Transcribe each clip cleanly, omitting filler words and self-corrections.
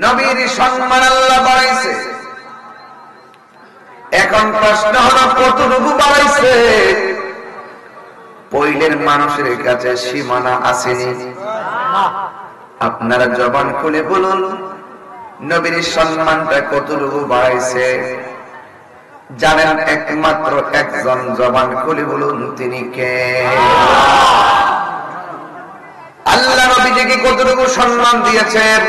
নবীর সম্মান আল্লাহ বাড়াইছে। এখন প্রশ্ন হলো কতটুকু বাড়াইছে? পইলের মানুষের কাছে সীমানা আসেনি। আপনারা জবান খুলে বলুন, নবীর সম্মানটা কতটুকু বাড়াইছে? জানেন একমাত্র একজন, জবান খুলে বলুন তিনি কে? আল্লাহ নবীজিকে কতটুকু সম্মান দিয়েছেন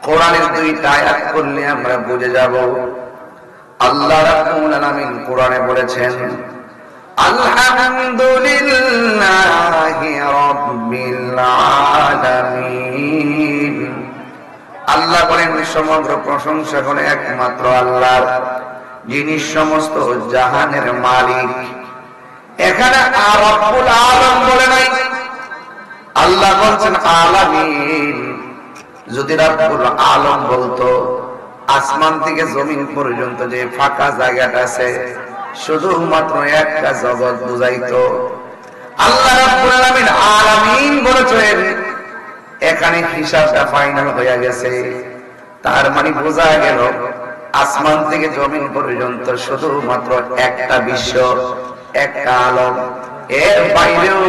কোরআনের দুইটা আয়াত করলে আমরা বুঝে যাব। আল্লাহ রাব্বুল আলামিন কোরআনে বলেছেন, আলহামদুলিল্লাহি রাব্বিল আলামিন। আল্লাহ বলেন সমগ্র প্রশংসা করে একমাত্র আল্লাহর, যিনি সমস্ত জাহানের মালিক। এখানে রব্বুল আলামিন বলে নাই, আল্লাহ বলছেন আলামিন। যদি রব্বুল আলামিন বলতো, আসমান থেকে জমিন পর্যন্ত যে ফাঁকা জায়গাটা আছে শুধুমাত্র একটা জগৎ বুঝাইতো। আল্লাহ রাব্বুল আলামিন আলামিন বলেছেন, এখানে হিসাবটা ফাইনাল হয়ে গেছে। তার মানে বোঝা গেল আসমান থেকে জমিন পর্যন্ত শুধুমাত্র একটা বিশ্ব, একটা আলম। এর বাইরেও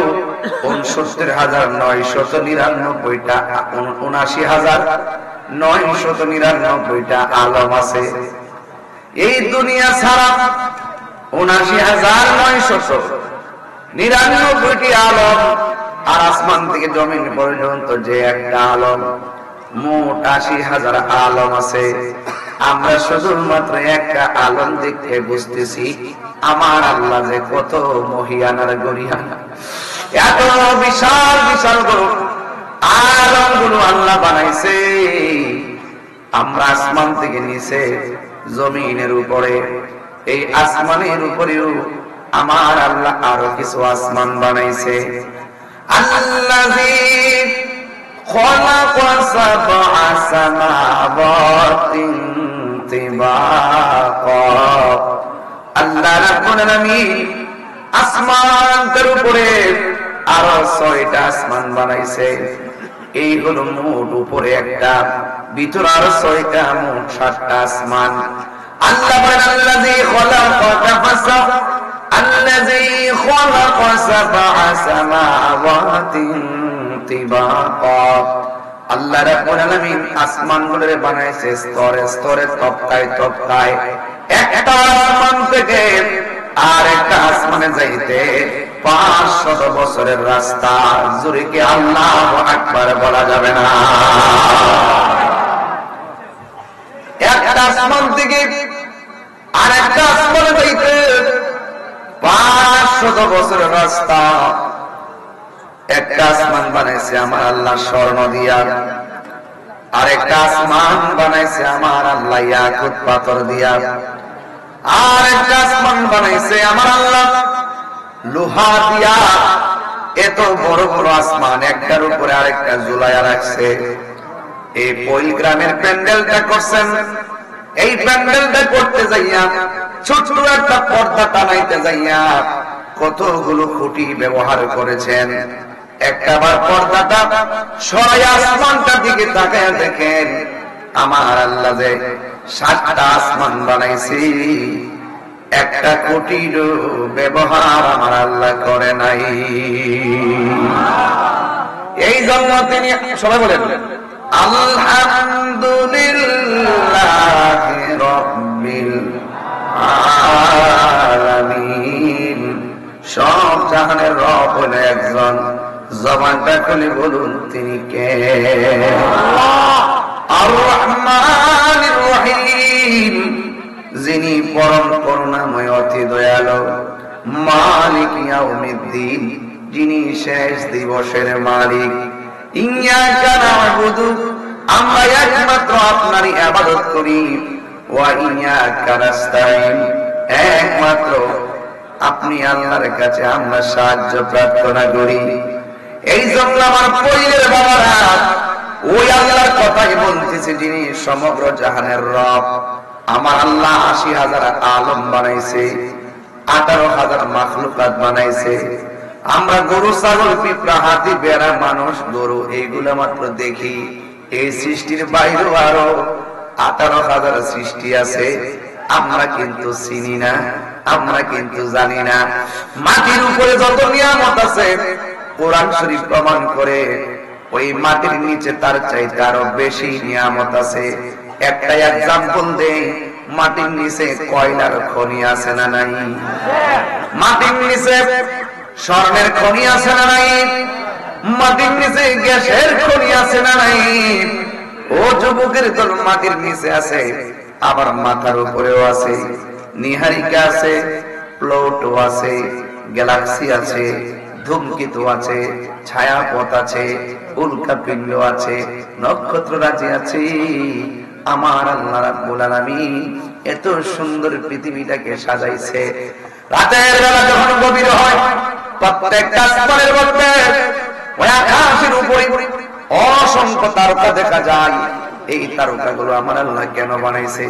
69,999টা 79,999টা আলম আছে। এই দুনিয়া ছাড়া 79,999টি আলম, আর আসমান থেকে জমিন পর্যন্ত যে একটা আলম, মোট 80,000 আলম আছে। আমরা শুধুমাত্র একটা আলম দেখে বুঝতেছি আমার আল্লাহ যে কত মহিয়ান আর গরিয়ান। এত বিশাল বিশাল আলম গুলো আল্লাহ বানাইছে। আমরা আসমান থেকে নিচে জমিনের উপরে, এই আসমানের উপরেও আমার আল্লাহ আরো কিছু আসমান বানাইছে। আল্লাযী খালাকা সাবআ সামাওয়াতিন তিবাকা। আল্লাহ রাব্বুল আলামিন আসমানের উপরে আরো 6টা আসমান বানাইছে। এই হলো মোট উপরে একটা, ভিতরে আরো 6টা, মোট 7টা আসমান। আল্লাহ বলেন আল্লাযী খালাকা ফাসাওয়া, আল্লাযী খালাকা সাবআ সামাওয়াতিন তিবাকা। আল্লাহ রাব্বুল আলামিন আসমানগুলোরে বানাইছে স্তরে স্তরে, তবকায় তবকায়। একটা আসমান থেকে আর একটা আসমানে যাইতে 500 বছরের রাস্তা। জোরে কি আল্লাহু আকবার বলা যাবে না? একটা আসমান থেকে আর একটা আসমানে যাইতে 500 বছরের রাস্তা। একটা আসমান বানাইছে আমার আল্লাহ স্বর্ণ দিয়া, আর একটা আসমান বানাইছে আমার আল্লাহ ইয়াকুত পাথর দিয়া, আর একটা আসমান বানাইছে আমার আল্লাহ লোহা দিয়া। এত বড় বড় আসমান একটার উপরে আরেকটা ঝুলাইয়া রাখছে। এই পৈল গ্রামের প্যান্ডেলটা করছেন, এই প্যান্ডেলটা করতে যাইয়া ছোট একটা পর্দা টানাইতে যাইয়া কতগুলো খুঁটি ব্যবহার করেছেন। একটাবার পর্দাটা সরাই আসমানটার দিকে তাকায় দেখেন আমার আল্লাহ যে 7টা আসমান বানাইছি, একটা খুঁটির ব্যবহার আমার আল্লাহ করে নাই। এই জন্য তিনি সবাই বলেন আলহামদুলিল্লাহি রাব্বিল আলামিন। সব জাহানের রব হলো একজন, জবানটা খুলে বলুন তিনি কে? আর রহমানির রহিম, যিনি পরম করুণাময় অতি দয়ালু। মালিক ইয়াউমিদ্দিন, যিনি শেষ দিবসের মালিক। ইয়্যাকা না'বুদু, আমরা একমাত্র আপনারই ইবাদত করি। ওয়া ইয়্যাকা নাস্তাইন, একমাত্র আপনি আল্লাহর কাছে আমরা সাহায্য প্রার্থনা করি। এই জন্য আমার পরিবারের বাবারা ওই আল্লাহর কথাই বলতেছে, যিনি সমগ্র জাহানের রব। আমার আল্লাহ 80,000 আলম বানাইছে, 18,000 মাখলুকাত বানাইছে। আমরা গরু, ছাগল, পিঁপড়া, হাতি, বেড়া, মানুষ, গরু এইগুলো মাত্র দেখি, এই সৃষ্টির বাইরে আরো 18,000 সৃষ্টি আছে, আমরা কিন্তু চিনি না, আমরা কিন্তু জানি না। মাটির উপরে যত নিয়ামত আছে কোরআন শরীফ প্রমাণ করে ওই মাটির নিচে তার চাইতে আরো বেশি নিয়ামত আছে। একটা এক্সাম্পল দেই, মাটির নিচে কয়লার খনি আছে না নাই? মাটির নিচে স্বর্ণের খনি আছে না নাই? মাটির নিচে গ্যাসের খনি আছে না নাই? ও যুবকের তোর মাটির নিচে আছে, আবার মাথার উপরেও আছে। নিহারিকা আছে, প্লুটো আছে, গ্যালাক্সি আছে, ধূমকেতু আছে, ছায়াপথ আছে, উল্কাপিণ্ড আছে, নক্ষত্র রাজি আছে। আমার আল্লাহ রাব্বুল আলামিন এত সুন্দর পৃথিবীটাকে সাজাইছে। রাতের বেলা যখন গভীর হয়, প্রত্যেকটা আসমানের মধ্যে ওই আকাশের উপরে অসংখ্য তারকা দেখা যায়। এই তারকাগুলো আমার আল্লাহ কেন বানাইছে?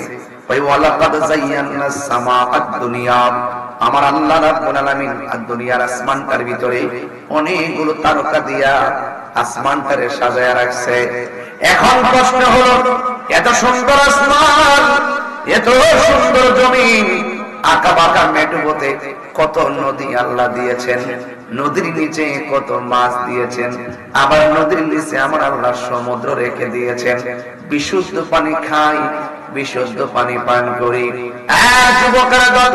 ওই ওয়ালাকাদ যায়্যানাস সামাআদ দুনিয়া, আমার আল্লাহ রাব্বুল আলামিন দুনিয়ার আসমানটার ভিতরে অনেকগুলো তারকা দিয়া আসমানটারে সাজায়া রাখছে। এখন প্রশ্ন হলো, এত সুন্দর আসমান, এত সুন্দর জমিন, আঁকা বাঁকা মেটুপথে কত নদী আল্লাহ দিয়েছেন, নদীর নিচে কত মাছ দিয়েছেন, আবার নদীর নিচে আমার আল্লাহ সমুদ্র রেখে দিয়েছেন। বিশুদ্ধ পানি খাই, বিশুদ্ধ পানি পান করি। যুবকেরা দল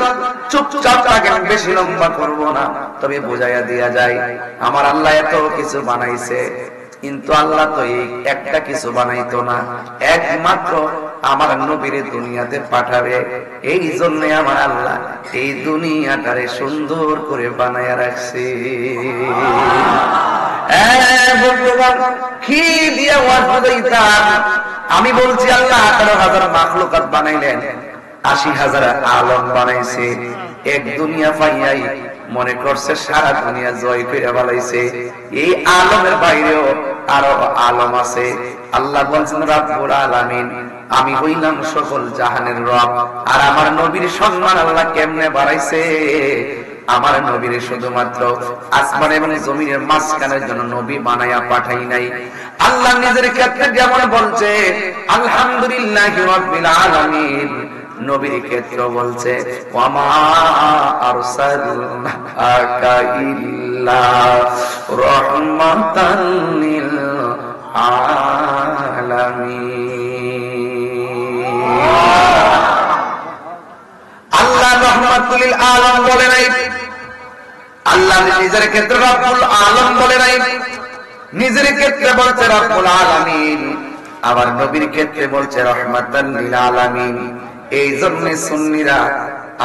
চুপচাপ থাকেন, বেশি লম্বা করবো না, তবে বোঝাইয়া দিয়া যায় আমার আল্লাহ এত কিছু বানাইছে, কিন্তু আল্লাহ তো এই একটা কিছু বানাইতো না, একমাত্র আমার নবীরে দুনিয়াতে পাঠাবে। এই জন্য আমার আল্লাহ এই দুনিয়াটারে সুন্দর করে বানায়া রাখছে। কি দিয়ে আমি বলছি, আল্লাহ 18,000 মাখলুকাত বানাইলেন, 80,000 আলম বানাইছে। এক দুনিয়া পাইয়াই মনে করছে সারা দুনিয়া জয় করে বানাইছে। এই আলমের বাইরেও আরো আলম আছে। আল্লাহ বলছেন রাব্বুল আলামিন, আমি হইলাম সকল জাহানের রব। আর আমার নবীর সম্মান আল্লাহ কেমনে বাড়াইছে? আমার নবীর শুধুমাত্র আসমান এবং জমিনের মাঝখানের জন্য নবী বানায়া পাঠাই নাই। আল্লাহ নিজের ক্ষেত্রে যেমন বলছে আলহামদুলিল্লাহি রাব্বিল আলামিন, নবীর ক্ষেত্রে বলছে ওয়ামা আরসালনাকা ইল্লা রাহমাতাল লিল আলামিন। আল্লাহ রাহমাতুল লিল আলাম বলে নাই, আল্লাহ নিজের ক্ষেত্রে রব্বুল আলাম বলে নাই, নিজের ক্ষেত্রে বলছে রব্বুল আলামিন, আবার নবীর ক্ষেত্রে বলছে রাহমাতাল লিল আলামিন। এই জন্য সুন্নিরা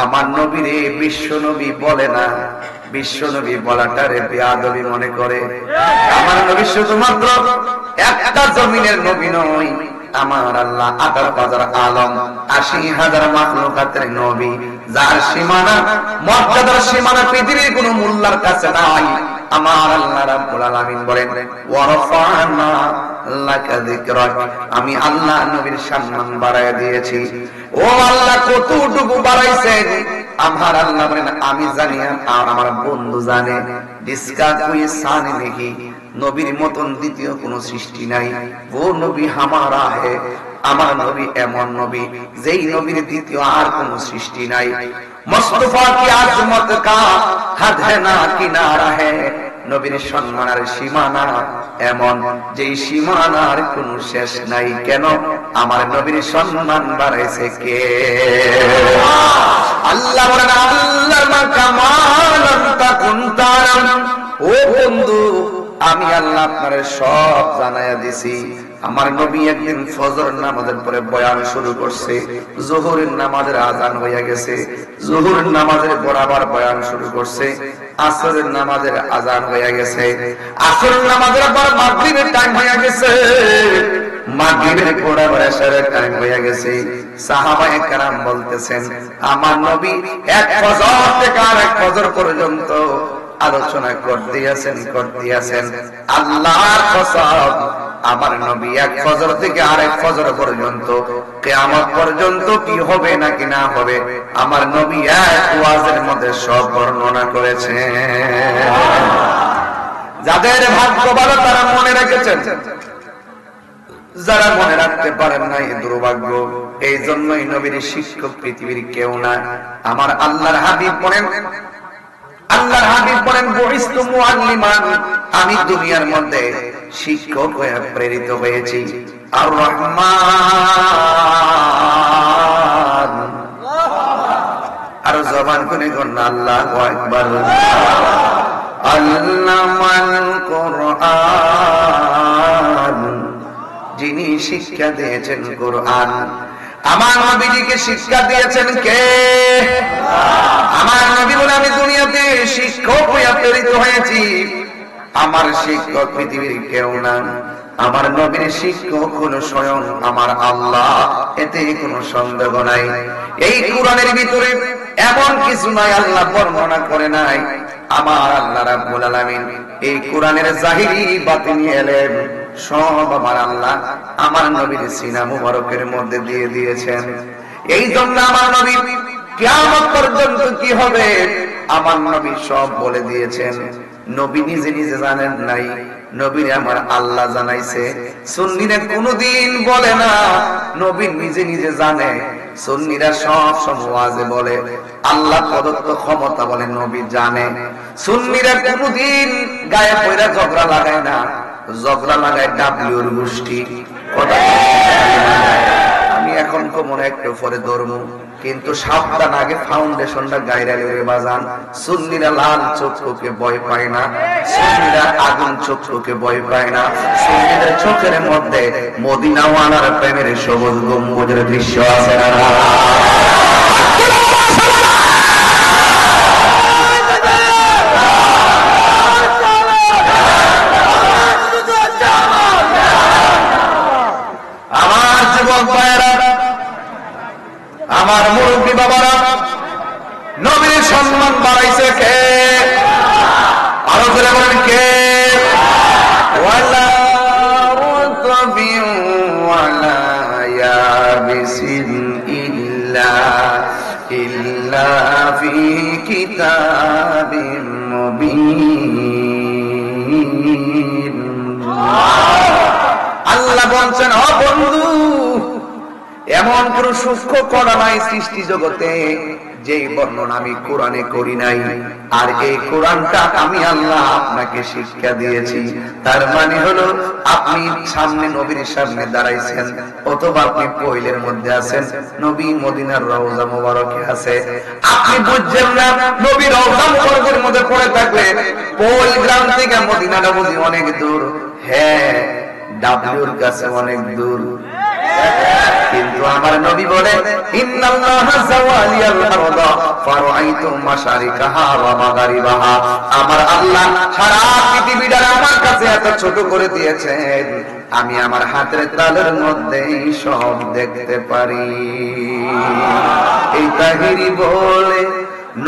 আমার নবীরে বিশ্ব নবী বলে না, বিশ্ব নবী বলাটারে বেয়াদবি মনে করে। আমার নবী শুধুমাত্র একটা জমিনের নবী নয়, আমার আল্লাহ 18,000 আলম, 80,000 মাখলুকাতের নবী, যার সীমানা মর্যাদার সীমানা পৃথিবীর কোন মোল্লার কাছে নাই। আমার আল্লাহ রাব্বুল আলামিন বলেন ওয়ারাফা'না লাকা যিকরাক, আমি আল্লাহ নবীর সম্মান বাড়ায় দিয়েছি। ও আল্লাহ কতটুকু বাড়াইছেন আমার আল্লাহ বলেন আমি জানি আর আমার বন্ধু জানে। জিসকা কোই শান নেহি, নবীর মতন দ্বিতীয় কোন সৃষ্টি নাই। ও নবী হামারা হে, আমার নবী এমন নবী যেই নবীর দ্বিতীয় আর কোন সৃষ্টি নাই। মুস্তাফা কি আজমত কা হদ है না কিনারা है, নবীর সম্মানের সীমানা এমন যেই সীমানার কোন শেষ নাই। কেন? আমার নবীর সম্মান বাড়াইছে কে? আল্লাহ বলেন আল্লামা কামালান তাকুন তারাম। ও বন্ধু, আমি আল্লাহ আপনারে সব জানাইয়া দিছি। আমার নবী একদিন ফজর নামাজের পরে বয়ান শুরু করছে, যোহরের নামাজের আযান হইয়া গেছে, যোহরের নামাজের বরাবর বয়ান শুরু করছে, আসরের নামাজের আযান হইয়া গেছে, আসরের নামাজের পর মাগরিবের টাইম হইয়া গেছে, মাগরিবের বরাবর এশারের টাইম হইয়া গেছে। সাহাবায়ে কেরাম বলতেছেন আমার নবী এক ফজর থেকে আরেক ফজর পর্যন্ত আলোচনা করতে আছেন। আল্লাহর কসম, আমার নবী এক ফজর থেকে আরেক ফজর পর্যন্ত কিয়ামত পর্যন্ত কি হবে নাকি না হবে আমার নবী এক ওয়াজের মধ্যে সব বর্ণনা করেছেন। যাদের ভাগ্য ভালো তারা মনে রেখেছেন যারা মনে রাখতে পারেন না এই দুর্ভাগ্য। এই জন্যই নবীর শিক্ষক পৃথিবীর কেউ না। আমার আল্লাহর হাবিব বলেন, আল্লাহর হাবিব বলেন, বুইস্তু মুআল্লিমান, আমি দুনিয়ার মধ্যে শিক্ষক হয়ে প্রেরিত হয়েছি। আর রহমান, আর জবান খুলে বলুন আল্লাহু আকবার। আল্লামাল কুরআন, যিনি শিক্ষা দিয়েছেন কোরআন। আমার নবীজিকে শিক্ষা দিয়েছেন কে? আমার নবী বলে, আমি দুনিয়াতে শিক্ষক হয়ে প্রেরিত হয়েছি। আমার শিক্ষক পৃথিবীর কেউ না, আমার নবীর শিক্ষক হলো স্বয়ং আমার আল্লাহ, এতে কোনো সন্দেহ নাই। এই কোরআনের ভিতরে এমন কিছু নাই আল্লাহ বর্ণনা করে নাই। আমার আল্লাহ রাব্বুল আলামিন এই কোরআনের জাহিরি বাতিনি এলেম সব আমার আল্লাহ আমার নবীর সিনা মুবারকের মধ্যে দিয়ে দিয়েছেন। এই জন্য আমার নবী কিয়ামত পর্যন্ত কি হবে আমার নবী সব বলে দিয়েছেন। নবী নিজে নিজে জানেন নাই, নবীর আমার আল্লাহ জানাইছে। সুন্নিরা কোনদিন বলে না নবী নিজে নিজে জানে। সুন্নিরা সব ওয়াজে বলে আল্লাহ প্রদত্ত ক্ষমতা, বলে নবী জানে। সুন্নিরা কোনদিন গায়ে পয়রা ঝগড়া লাগায় না, ঝগড়া লাগায় ডাব্লিউর গোষ্ঠী। আমি এখন তো মনে একটু পরে ধরবো, কিন্তু সাবধান, আগে ফাউন্ডেশনটা গায়রা লয়ে বাজান। সুন্নিরা লাল চক্ষুকে ভয় পায় না, সুন্নিরা আগুন চক্ষুকে ভয় পায় না। সুন্নিদের চোখের মধ্যে মদিনাওয়ালার প্রেমের সবুজ গম্বুজের দৃশ্য আছে না? আমার যুবক ভাইয়েরা, আমার মুরব্বী বাবারা, নবীর সম্মান বাড়াইছে কে? আরো করে বলেন কে? ওয়ালা রাতবিন ওয়ালা ইয়াবিসিন ইল্লা ফি কিতাবিম মুবিন। আল্লাহ বলছেন, ও বন্ধু, এমন কোন সূক্ষ্ম কণা নাই সৃষ্টি জগতে যেই বর্ণনা আমি কোরআনে করি নাই। আর এই কোরআনটা আমি আল্লাহ আপনাকে শিক্ষা দিয়েছি। তার মানে হলো আপনি সামনে নবীর সামনে দাঁড়াইছেন, অথবা আপনি পয়লের মধ্যে আছেন, নবী মদিনার রওজা মুবারকে আছে। আপনি বুঝছেন না নবী রওজা মুবারকের মধ্যে পড়ে থাকলে পয়ল গ্রাম থেকে মদিনাটা বুঝি অনেক দূর। হ্যাঁ, ডাব্লিউর কাছে অনেক দূর। কিন্তু আমার নবী বলে, ইন্নাল্লাহা যাওয়ালিয়াল আরদা ফারাআইতু মাশারিকাহা ওয়া মাগারিবাহা। আমার আল্লাহ সারা পৃথিবীটা আমার কাছে এত ছোট করে দিয়েছেন, আমি আমার হাতের তালুর মধ্যেই সব দেখতে পারি। এই তাহিরি বলে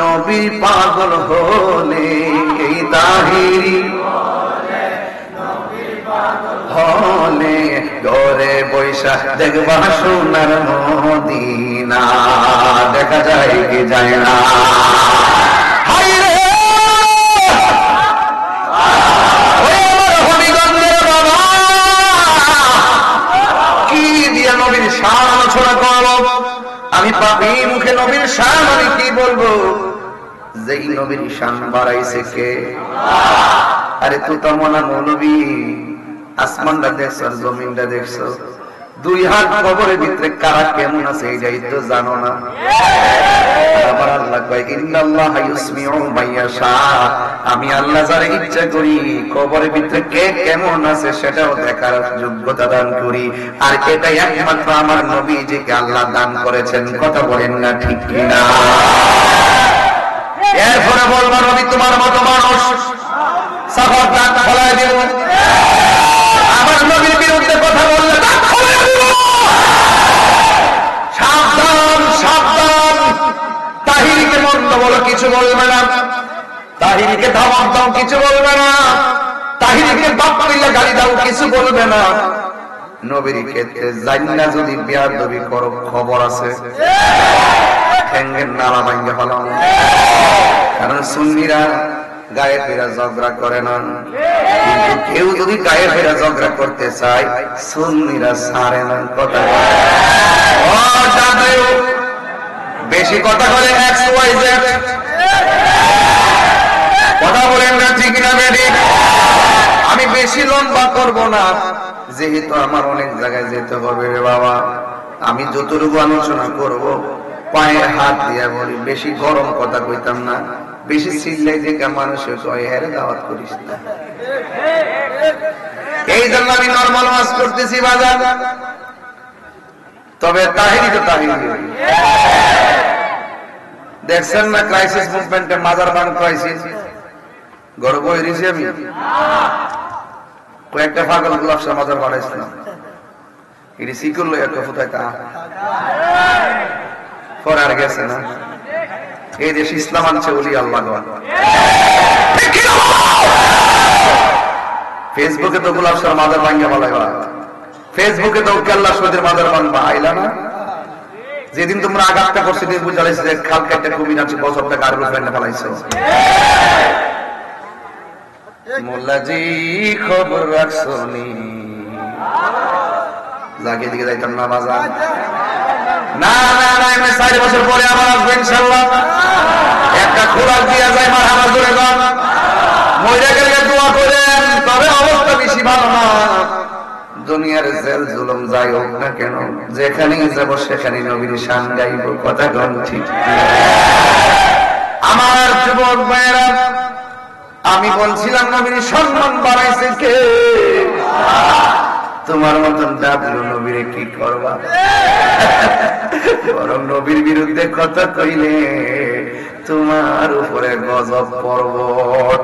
নবী পাগল হলে, এই তাহিরি হলে ঘরে বৈশা দেখবা সোনার মদিনা, দেখা যায় কি যায় না? কি দিয়ে নবীর শান ছোড়া করব? আমি পাপী মুখে নবীর শান আমি কি বলবো? যেই নবীর শান বাড়াইছে কে? আরে তুই তো মনে মৌলবী, আসমানটা দেখছো আর জমিনটা দেখছো, দুই হাত কবরের ভিতরে কারা কেমন আছে এইটাই তো জানো না। আমার আল্লাহ কয়, ইন্নাল্লাহা ইউসমিউ মাইয়াশা, আমি আল্লাহ যারে ইচ্ছা করি কবরের ভিতরে কে কেমন আছে সেটাও দেখার যোগ্যতা দান করি। আর এটাই একমাত্র আমার নবীজিকে আল্লাহ দান করেছেন। কথা বলেন না ঠিক কিনা? এরপরে বলবো, নবী তোমার মতো মানুষ সাফার দাঁত ফলাই দেব। আমার নবীর বিরুদ্ধে কথা বললে সাবধান, সাবধান। তাহিরিকে মন্দ বলো, কিছু বলবে না। তাহিরিকে ধামাক দাও, কিছু বলবে না। তাহিরিকে বাপ দিলে গালি দাও, কিছু বলবে না। নবীর ক্ষেত্রে জান্নাত যদি বেয়াদবি করো, খবর আছে, ঠ্যাঙ্গের নালা ভাঙ্গে ফেলাম। কারণ সুন্নিরা গায়ে ফেরা ঝগড়া করে না, কিন্তু কেউ যদি গায়ে ফেরা ঝগড়া করতে চায় সুন্নিরা ছাড়ে না কথা। বেশি কথা বলে XYZ কথা বলেন না, ঠিক না বেঠিক? আমি বেশি লম্বা করব না, যেহেতু আমার অনেক জায়গায় যেতে হবে রে বাবা। আমি যতটুকু আলোচনা করব পায়ে হাত দিয়ে বলি, বেশি গরম কথা কইতাম না, বেশি চিল্লাই দেখে মানুষের হেরে দাওয়াত করিস না। এই জন্য আমি নর্মাল ওয়াজ করতেছি বাজার। তবে তাহিরি তো তাহিরি দেখছেন না, ক্রাইসিস মুভমেন্টে মাজার বান ক্রাইসিস গর্ব হয়েছি আমি। কয়েকটা পাগল গুলাবসা মাজার বানাইছিলাম, এটি সিকুল একটা ফুটাই তা পরে আর গেছে না। এই দেশ ইসলাম আনছে বলি আল্লাহ। ফেসবুকে তো গুলাবসার মাজার ভাঙ্গা বলা, ফেসবুকে তো কেল্লা সৌদের মাজার ভাঙবা আইলা না। যেদিন তোমরা আঘাতটা করছো দিন বুঝাইছে যে খাল কাটতে কুমির আছে, বছর টাকা আর রুফেন্ডে ফেলাইছো। মোল্লাজি খবর রাখছনি, জাগে দিকে যাইতাম না বাজার। না না না, আমি 4 বছর পরে আবার আসবো ইনশাআল্লাহ। একটা খোরাক দিয়া যায় মারহাবা করে গান মইরা গেলে দোয়া করেন, তবে অবস্থা বেশি ভালো না। দুনিয়ার জেল জুলুম যাই হোক না কেন, যেখানেই যাব সেখানে নবীর শান গাইব, কথা কোন ঠিক? আমার যুবক ভাইয়েরা, আমি বলছিলাম নবীর সম্মান বাড়াইছে কে? তোমার মতন ডাবলু নবীরে কি করবা? বরং নবীর বিরুদ্ধে কথা কইলে তোমার উপরে গজব পড়ব,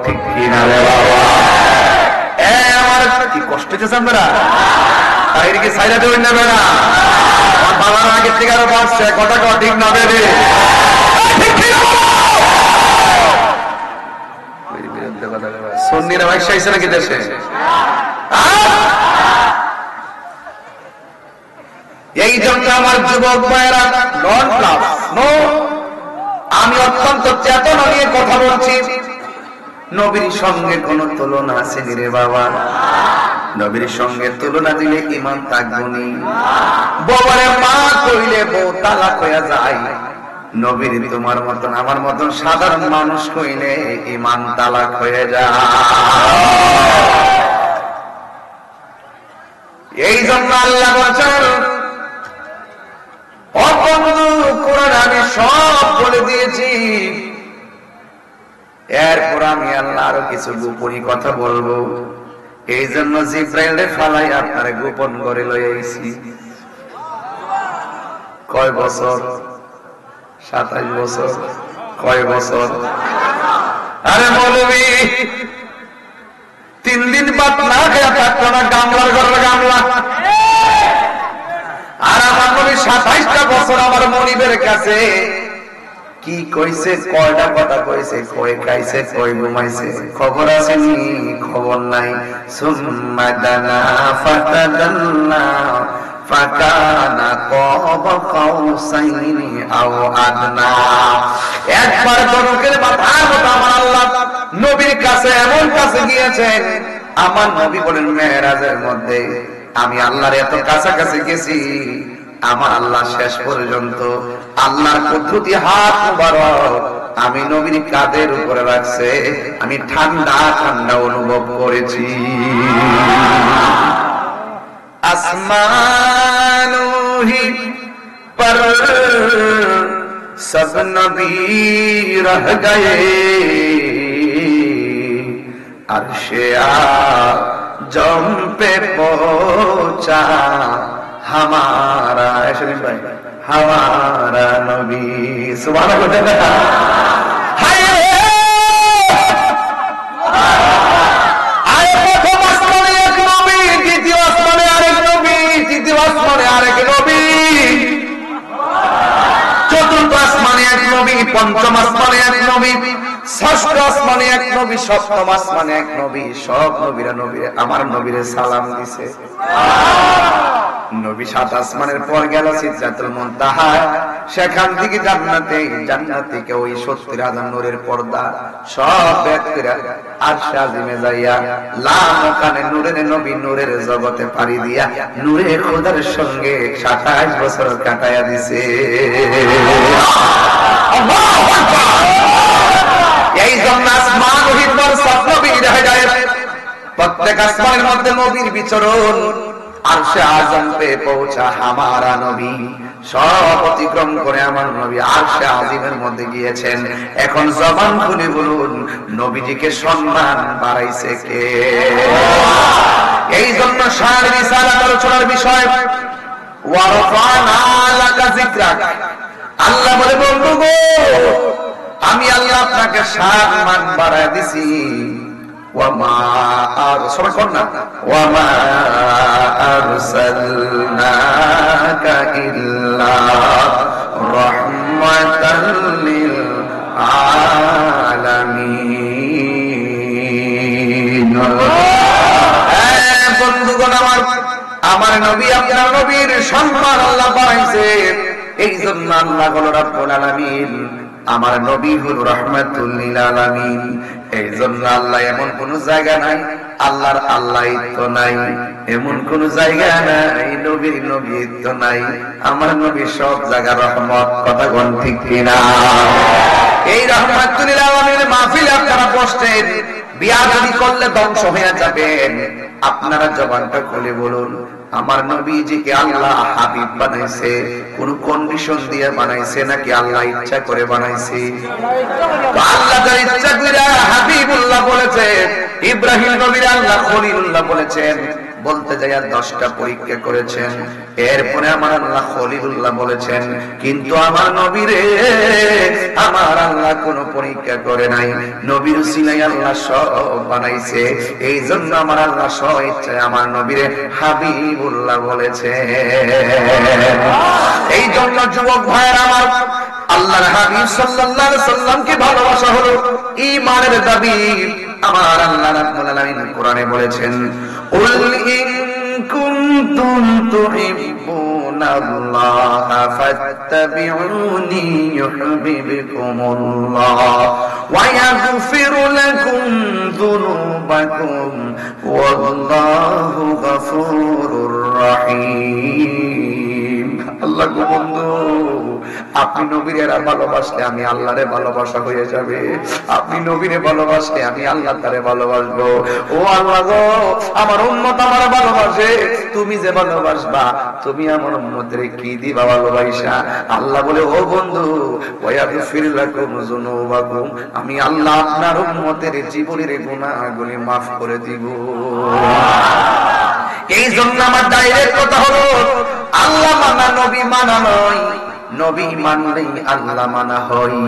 ঠিক কিনা রে বাবা? আমার কি কষ্ট হচ্ছে আপনারা? তাইকে সাইডা দেবেন না বেড়া, আমার বাবার আগের থেকে আরো বাড়ছে, কথা কওয়া ঠিক না বেড়ে। সুন্নিরা ভাইসা আইছে নাকি দেশে? এই জন্য আমার যুবক ভাইয়েরা, নন প্লাস নো, আমি অত্যন্ত চেতনা নিয়ে কথা বলছি। নবীর সঙ্গে কোন তুলনা আছে রে বাবা? নবীর সঙ্গে তুলনা দিলে ঈমান থাকবনি। বউরে মা কইলে বউ তালাক হয়ে যায়, নবীর তোমার মতন আমার মতন সাধারণ মানুষ কইলে ঈমান তালাক হয়ে যায়। এই জন্য আল্লাহ বলেন, কোরআন আমি সব বলে দিয়েছি, এরপর আমি আল্লাহ আরো কিছু গোপনী কথা বলবো। এই জন্য জিব্রাইলে ফালাই আপনারে গোপন করে লই আইছি। কয় বছর? 27 বছর। কয় বছর? আরে মৌলবী 3 দিন বাদ না খেয়ে থাকতো না, গামলার ঘরের গামলা। আর আমার নবী 27টা বছর আমার মনিবের কাছে কি কইছে, কয়টা কথা কইছে, কই খাইছে, কই ঘুমাইছে, খবর আছে নি? খবর নাই। সুম্মা দানা ফাতাদাল্লা ফাকানা কাব কাউসাইনি আও আদনা। একবার গরকের মাথার মতো আমার আল্লাহ নবীর কাছে এমন কাছে গিয়েছেন, আমার নবী বলেন মেরাজের মধ্যে আমি আল্লাহর এত কাছাকাছি গেছি, আমার আল্লাহ শেষ পর্যন্ত আল্লাহর কুদরতি হাত মুবারক আমি নবীর কাঁধের উপরে রাখছে, আমি ঠান্ডা ঠান্ডা অনুভব করেছি। আসমানো হি পর সব নবী রহ গয়ে, আরশে আজম पे पहुंचा हमारा शरीफ भाई हमारा नबी। सुभान अल्लाह। प्रथम आसमाने एक नबी, द्वितीय आसमाने आरेक नबी, तृतीय आसमाने आरेक नबी, चतुर्थ आसमाने एक नबी, पंचम आसमाने एक नबी, ষষ্ঠ আসমানে এক নবী, সপ্তম আসমানে এক নবী। সব নবীরা নবীরে আমার নবীরে সালাম দিছে। নবী 7 আসমানের পর গেল সিদরাতুল মুনতাহা, সেখান থেকে জান্নাতে কে ওই 70,000 নূরের পর্দা সব বের করে আরশে আজিমে যাইয়া লামকানে নূরের নবী নূরের জগতে পাড়ি দিয়া নূরে খোদার সঙ্গে 27 বছর কাটায়া দিছে। আল্লাহু আকবার। এই জন্য আসমান ওহির সব নবীর হিদায়াত, প্রত্যেক আসমানের মধ্যে নবীর বিচরণ, আরশে আযম পে পৌঁছা হামারা নবী, সব অতিক্রম করে আমার নবী আরশে আজিমের মধ্যে গিয়েছেন। এখন জবান খুলে বলুন, নবীজিকে সম্মান বাড়াইছে কে? এই জন্য শান রিসালাত আলোচনার বিষয় ওয়ারফানা লাকা যিকরাক। আল্লাহ বলে, বন্ধু গো, আমি আল্লাহ আপনাকে সম্মান বাড়ায় দিছি। ওয়ামা সবাই কোন না, ওয়ামা আরসালনাকা ইল্লা রাহমাতাল লিল আলামিন। বন্ধুগণ, আমার নবী আপনার নবীর সম্মান আল্লাহ বাড়াইছে। এই জন্য আল্লাহ হলো রাব্বুল আলামিন, আমার নবী হলো রাহমাতুল লিল আলামিন। এই জন্য আল্লাহ এমন কোন জায়গা নাই আল্লাহর আল্লাহিত্ব নাই, এমন কোন জায়গা নাই নবীর নবীত্ব নাই। আমার নবী সব জায়গা রহমত। কথা কোন ঠিক কিনা? এই রাহমাতুল লিল আলামিনের মাহফিলে আপনারা বসতেন, বিয়াদবি করলে ধ্বংস হয়ে যাবেন। আপনারা জবানটা খুলে বলুন, আমার নবীজিকে আল্লাহ হাবিব বানাইছে কোন কন্ডিশন দিয়ে বানাইছে নাকি আল্লাহ ইচ্ছা করে বানাইছে? আল্লাহ তার ইচ্ছা করে হাবিবুল্লাহ বলেছে, ইব্রাহিম নবীর আল্লাহ খলিলুল্লাহ বলেছেন, বলতে যাইয়া 10টা পরীক্ষা করেছেন। এরপরে আমার আল্লাহ খলিলুল্লাহ বলেছেন, কিন্তু আমার নবীরে আমার আল্লাহ কোন পরীক্ষা করে নাই। নবীর উসিলায় আল্লাহ সব বানাইছে। এই জন্য আমার আল্লাহ সব ইচ্ছায় আমার নবীরে হাবিবুল্লাহ বলেছে। এই জন্য যুবক ভাইয়ের আমার, আল্লাহর হাবিব সাল্লাল্লাহু আলাইহি সাল্লামকে ভালোবাসা হলো ঈমানের দাবি। আমার আল্লাহ রাব্বুল আলামিন কোরআনে বলেছেন, কুল ইন কুনতুম তুহিব্বুনাল্লাহা ফাত্তাবিউনি ইউহিব্বুকুমুল্লাহ ওয়া ইয়াগফির লাকুম যুনুবাকুম ওয়াল্লাহু গফুরুর রহিম। আল্লাহ গো বন্ধু, আপনি নবীরে ভালোবাসলে আমি আল্লাহরে ভালোবাসা হয়ে যাবে। আপনি নবীরে ভালোবাসলে আমি আল্লাহ তারে ভালোবাসবো। ও আল্লাহ গো, আমার উম্মত আমার ভালোবাসে, তুমি যে ভালোবাসবা, তুমি আমার উম্মতের কি দিবা ভালোবাসা? আল্লাহ বলে, ও বন্ধু, ওয়াগফির লাকুম যুনুবাকুম, আমি আল্লাহ আপনার উম্মতের জীবনের গুনাহগুলি মাফ করে দিব। এই জন্য আমার ডাইরেক্ট কথা হলো, আল্লাহ মানা নবী মানা নয়, নবী মানলেই আল্লাহ মানা হয়।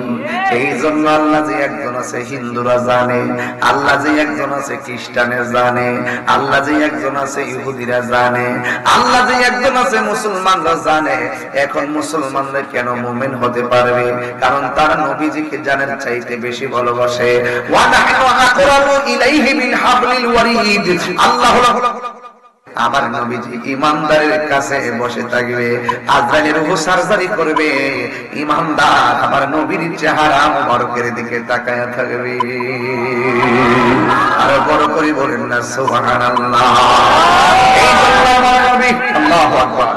এই জন্য আল্লাহ যে একজন আছে হিন্দুরা জানে, আল্লাহ যে একজন আছে খ্রিস্টানের জানে, আল্লাহ যে একজন আছে ইহুদিরা জানে, আল্লাহ যে একজন আছে মুসলমানরা জানে। এখন মুসলমানরা কেন মুমিন হতে পারবে? কারণ তারা নবীজিকে জানার চাইতে বেশি ভালোবাসে। ওয়া নাহনু আকরাবু ইলাইহি মিন হাবলিল ওয়ারিদ। আল্লাহ হলো আমার নবীজি ইমানদারের কাছে বসে থাকবে, আজরাইলের রূহ সার্জারি করবে, ইমানদার আমার নবীর চেহারা মুবারকের দিকে তাকায়া থাকবে। আর বড় করে বলেন না সুবহানাল্লাহ। এই জন্য আমার নবী, আল্লাহু আকবার,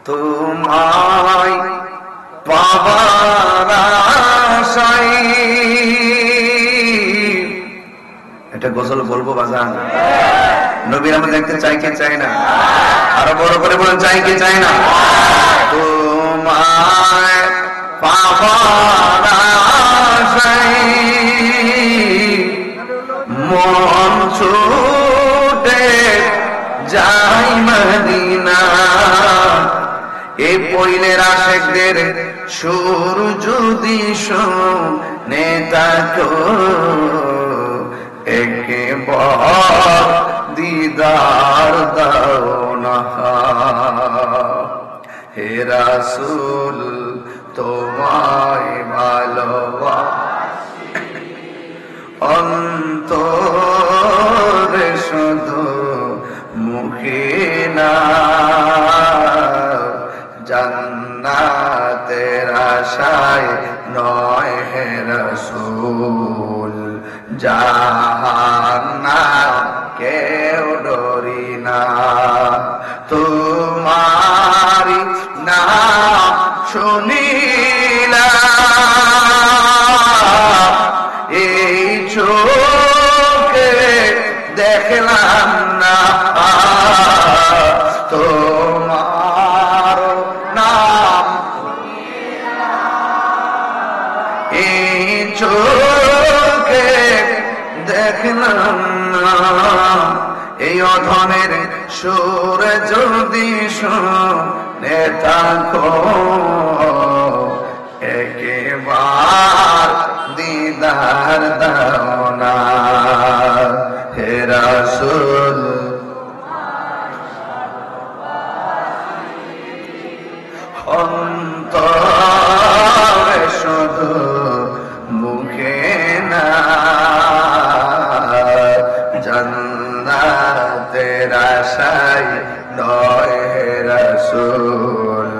তোমায় পাবার আশায়। এটা গজল বলবো বাজান? নবীর আমরা দেখতে চাই কি চাই না? আরো বড় করে বলেন, চাই কি চাই না? তোমায় পাবার আশায় মন ছুটে যাই মদিনা। এই পইলের আশেকদের সুর যদি শুনে থাকো, একবার দিদার দাও না। হে রাসূল তোমায় ভালোবাসি। অন্তরে শুধু মুখে না, জান্নাতের আশায় নয় হে রাসূল, জাহান্নাম কেউ ডরি না। তোমারি নাম শুনিলাম, এই চোখে দেখলাম না, তোমার নাম এই চোখে দেখলাম না। এই অধমের সুর যদি শুনে থাকো, একবার দিদার দাও না হে রাসূল। অন্তরে শুধু মুখে না, জান্নাতের আশায় নয় হে রাসূল,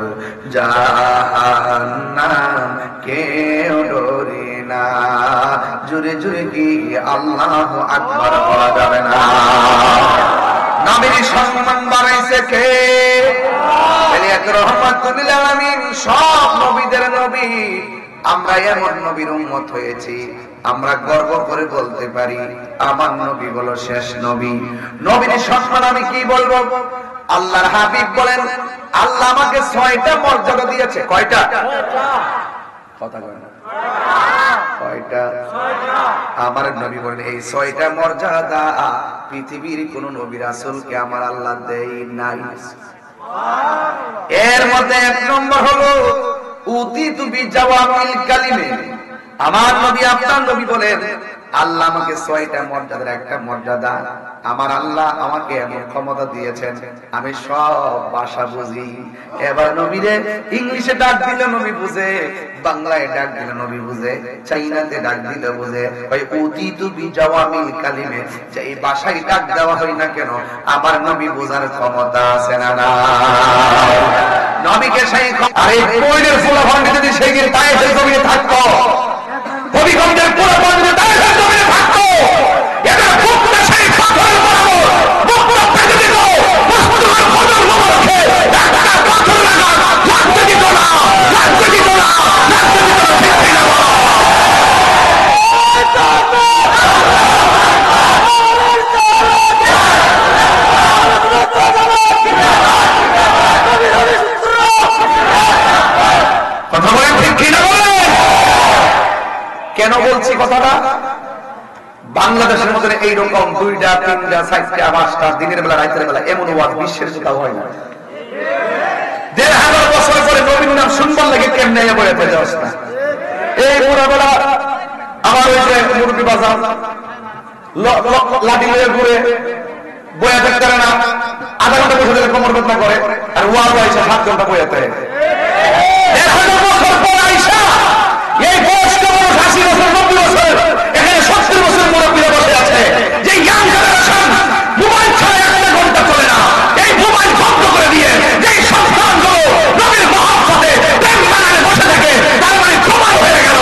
জাহান্নাম কেউ ডরি না। জোরে জোরে কি আল্লাহু আকবার বলা যাবে না? নবীর সম্মান বাড়াইছে কে? রহমাতুল আলামিন, সব নবীদের নবী। আমরা এমন নবীর উম্মত হয়েছি, আমরা গর্ব করে বলতে পারি আমার নবী হলো শেষ নবী। নবীর সম্মান আমি কি বলবো? আল্লাহর হাবিব বলেন, আল্লাহ আমাকে 6টা মর্যাদা দিয়েছে। কয়টা? কথা বলেন কয়টা? আমার নবী বলেন এই 6টা মর্যাদা পৃথিবীর কোন নবী রাসূলকে আমার আল্লাহ দেয় নাই। এর মধ্যে 1 নম্বর হলো উতিতু বিজাওয়ামিল কালিমে। আমার নবী আপনার নবী বলেন আল্লাহ আমাকে 6টা মর্যাদার একটা মর্যাদা, আমার আল্লাহ আমাকে এমন ক্ষমতা দিয়েছেন আমি সব ভাষা বুঝি। এবার নবীরে ইংলিশে ডাক দিলে নবী বুঝে, বাংলায় ডাক দিলে নবী বুঝে, চাইনাতে ডাক দিলে বুঝে। ওই উতিতু বিজাওয়ামিল কালিমে, যে এই ভাষায় ডাক দেওয়া হয় না কেন, আমার নবী বোঝার ক্ষমতা আছে না না? নবীকে সেই আরে কোয়েলের ফুলাফান যদি সেই গিয়ে তায়েফের জমিনে থাকতো, হবিগঞ্জের ফুলাফান যদি তায়েফের জমিনে থাকতো, এদের বুকটা সেই পাথরের বরাবর, বুকটা পেতে দিত, মুসলমান খোদার মোবারকে একটা পাথর লাগা লাগতে দিত না, লাগতে দিত না, লাগতে দিত না। ঠিক না? কথা বলেন ঠিক কিনা বলেন? কেন বলছি কথাটা? বাংলাদেশের মধ্যে এইরকম 2টা 3টা 4টা 5টা দিনের বেলা রাতের বেলা এমন ওয়াজ বিশ্বের কোথাও হয় না। 1500 বছর পরে নবীর নাম শুনবার লাগে কেমনে বলে যাস না। এই পুরো বেলা আমার ওই যে মুরব্বি বাজার লাঠি লয়ে ঘুরে বয়া থাকতে পারে না, আধা ঘন্টা বসে দিলে কোমর বেদনা করে, আর ওয়াজ হয়েছে 7 ঘন্টা বয়াতে। 1500 বছর পর আইসা এই বয়স্ক মানুষ 80 বছর 90 বছর এখানে 70 বছর মুরব্বীরা বসে আছে, যে ইয়াং জেনারেশন মোবাইল ছাড়া 1 ঘন্টা চলে না। এই মোবাইল বন্ধ করে দিয়ে যে সন্তানগুলো নবীর মহব্বতে প্রেম বাগানে বসে থাকে, তার মানে খবর হয়ে গেল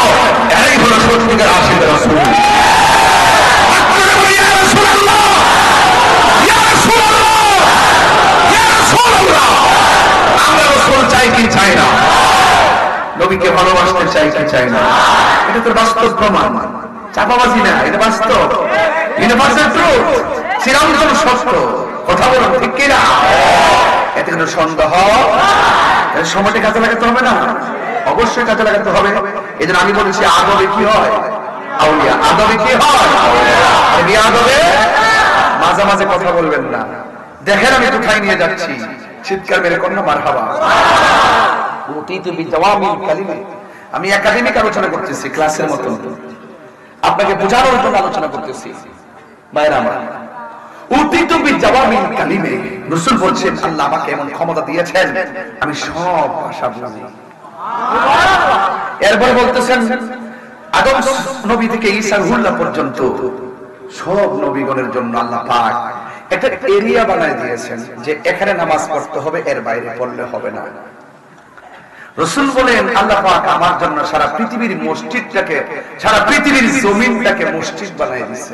এরাই হলো সত্যিকার আশিক রাসূল। আমরা রাসূল চাই কি চাই না? নবীকে ভালোবাসতে চাই কি চাই না? এটা তো বাস্তব প্রমাণ, চাপাবাজি না, এটা বাস্তব, ইউনিভার্সাল ট্রুথ, চিরন্তন সত্য। কথা বলুন ঠিক কিনা? এতে কোনো সন্দেহ? সময়টা কাজে লাগাতে হবে না? অবশ্যই কাজে লাগাতে হবে। এই জন্য আমি বলেছি আদবে কি হয়? আউলিয়া। আদবে কি হয়? আদবে মাঝে মাঝে কথা বলবেন না। দেখেন আমি কোথায় নিয়ে যাচ্ছি, চিৎকার মেরে কন্যা মারহাবা। আমি একাডেমিক আলোচনা করতেছি, ক্লাসের মতো আপনাকে বোঝানোর জন্য আলোচনা করতেছি। ভাইরা আমার, রাসূল বলছেন আল্লাহ আমাকে এমন ক্ষমতা দিয়েছেন আমি সব ভাষা বুঝি। এরপর বলতেছেন আদম নবী থেকে ঈসা রুহুল্লাহ পর্যন্ত সব নবীগণের জন্য আল্লাহ পাক একটা এরিয়া বানায় দিয়েছেন যে এখানে নামাজ পড়তে হবে, এর বাইরে পড়লে হবে না। রাসূল বলেন আল্লাহ পাক আমার জন্য সারা পৃথিবীর মসজিদটাকে, সারা পৃথিবীর জমিনটাকে মসজিদ বানায় দিয়েছে।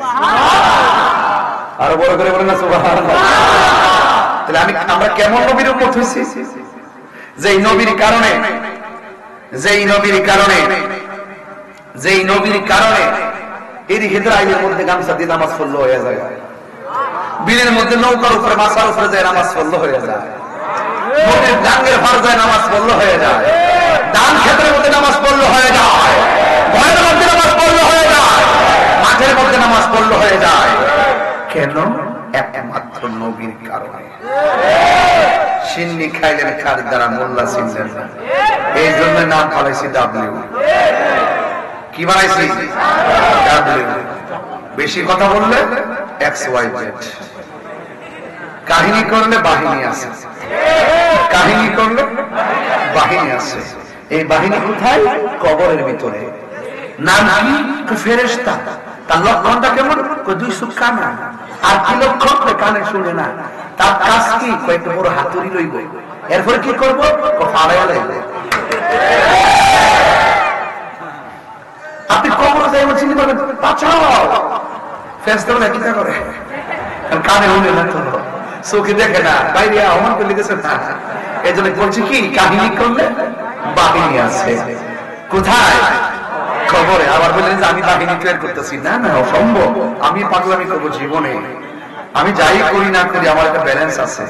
আর বড় করে বলেন না সুবহানাল্লাহ। তাহলে আমরা কেমন নবীর উম্মত হইছি? যেই নবীর কারণে এই হিজরাইলের মধ্যে গামছা দিয়ে নামাজ পড়লো হয়ে যায়, বিলের মধ্যে নৌকার উপরে মাছার উপরে যায় নামাজ পড়লো হয়ে যায়, নদীর ডাঙ্গের ভার যায় নামাজ পড়লো হয়ে যায়, ধান ক্ষেতের মধ্যে নামাজ পড়লো হয়ে যায়, ঘরের মধ্যে নামাজ পড়লো হয়ে যায়, মাঠের মধ্যে নামাজ পড়লো হয়ে যায়। কেন? একমাত্র নবীর কারণে। সিন্নি খাইলেন কার দ্বারা, মোল্লা ছিলেন না, এই জন্য নাম পালাইছি ডাব্লিউ। কি বানাইছি? ডাব্লিউ। বেশি কথা বললে XYZ, কাহিনী করলে বাহিনী আছে, কাহিনী করলে বাহিনী আছে। এই বাহিনী কোথায়? কবরের ভিতরে। নাম কি? ফেরেশতা। তার লক্ষণটা কেমন? 2 চোখ কানা। আর কি লক্ষণ? কানে শুনে না। তার কাজ কি? কয়েকটা বড় হাতুড়ি লইব, এরপরে কি করবো? ফাড়াইয়া লইব। আপনি কবর যাই চিন্তা করবেন, বাঁচাও, ফেরেশতা বলে কি করে? কানে শুনে না, তো চোখে দেখে না, বাইরে আহ্বান করে লিখেছে না। এই জন্য বলছি কি, কাহিনী করলে বাহিনী আছে। কোথায়? খবরে। আবার বললেন যে আমি বাহিনী তৈরি করতেছি, না না, অসম্ভব। আমি পাগলামি করবো জীবনে, আমি যাই করি না করি আমার একটা ব্যালেন্স আছে।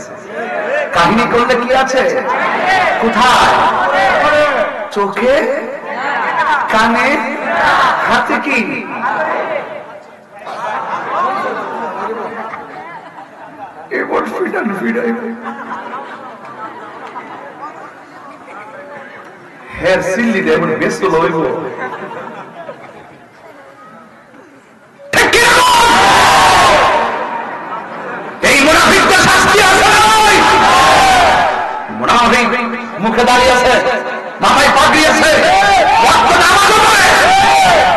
কাহিনী করলে কি আছে? কোথায়? চোখে, কানে, হাতে। কি এবার ফিডান ফিডাই হের সিল্লি দেয় বেশ লইব। এই মুনাফিকদের শাস্তি আছে না? মুনাফিক মুখে দাঁড়িয়ে আছে, মাথায় পাগড়ি আছে,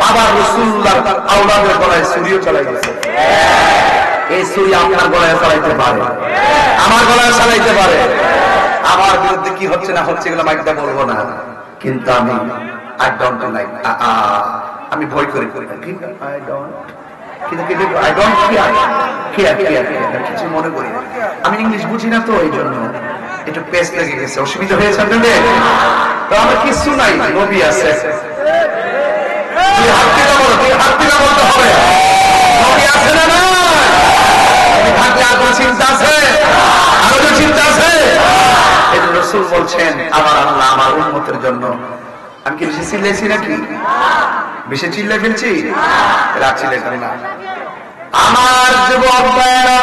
আবার রাসূলুল্লাহর আওলাদের গলায় ছুরিও চালাই দিয়েছে। এই ছুরি আপনার গলায় চালাইতে পারে, আমার গলায় চালাইতে পারে। আমার বিরুদ্ধে কি হচ্ছে না হচ্ছে এগুলো মাইকটা বলবো না, কিন্তু আমি ভয় করি কিছু মনে করি। আমি ইংলিশ বুঝি না, তো এই জন্য একটু পেস্ট লেগে গেছে, অসুবিধা হয়েছে আপনাদের। তো আমার কিছু নাই, নবী আছে। বলতে হবে নবী আছে না? না থাকলে আরো চিন্তা আছে, আরো চিন্তা আছে। রাসূল বলছেন আমার আল্লাহ আমার উম্মতের জন্য। আমি কি বেশি চিল্লাইছি নাকি? বেশি চিল্লাই ফেলছি? চিল্লাই ফেলি না। আমার যুবক ভাইয়েরা,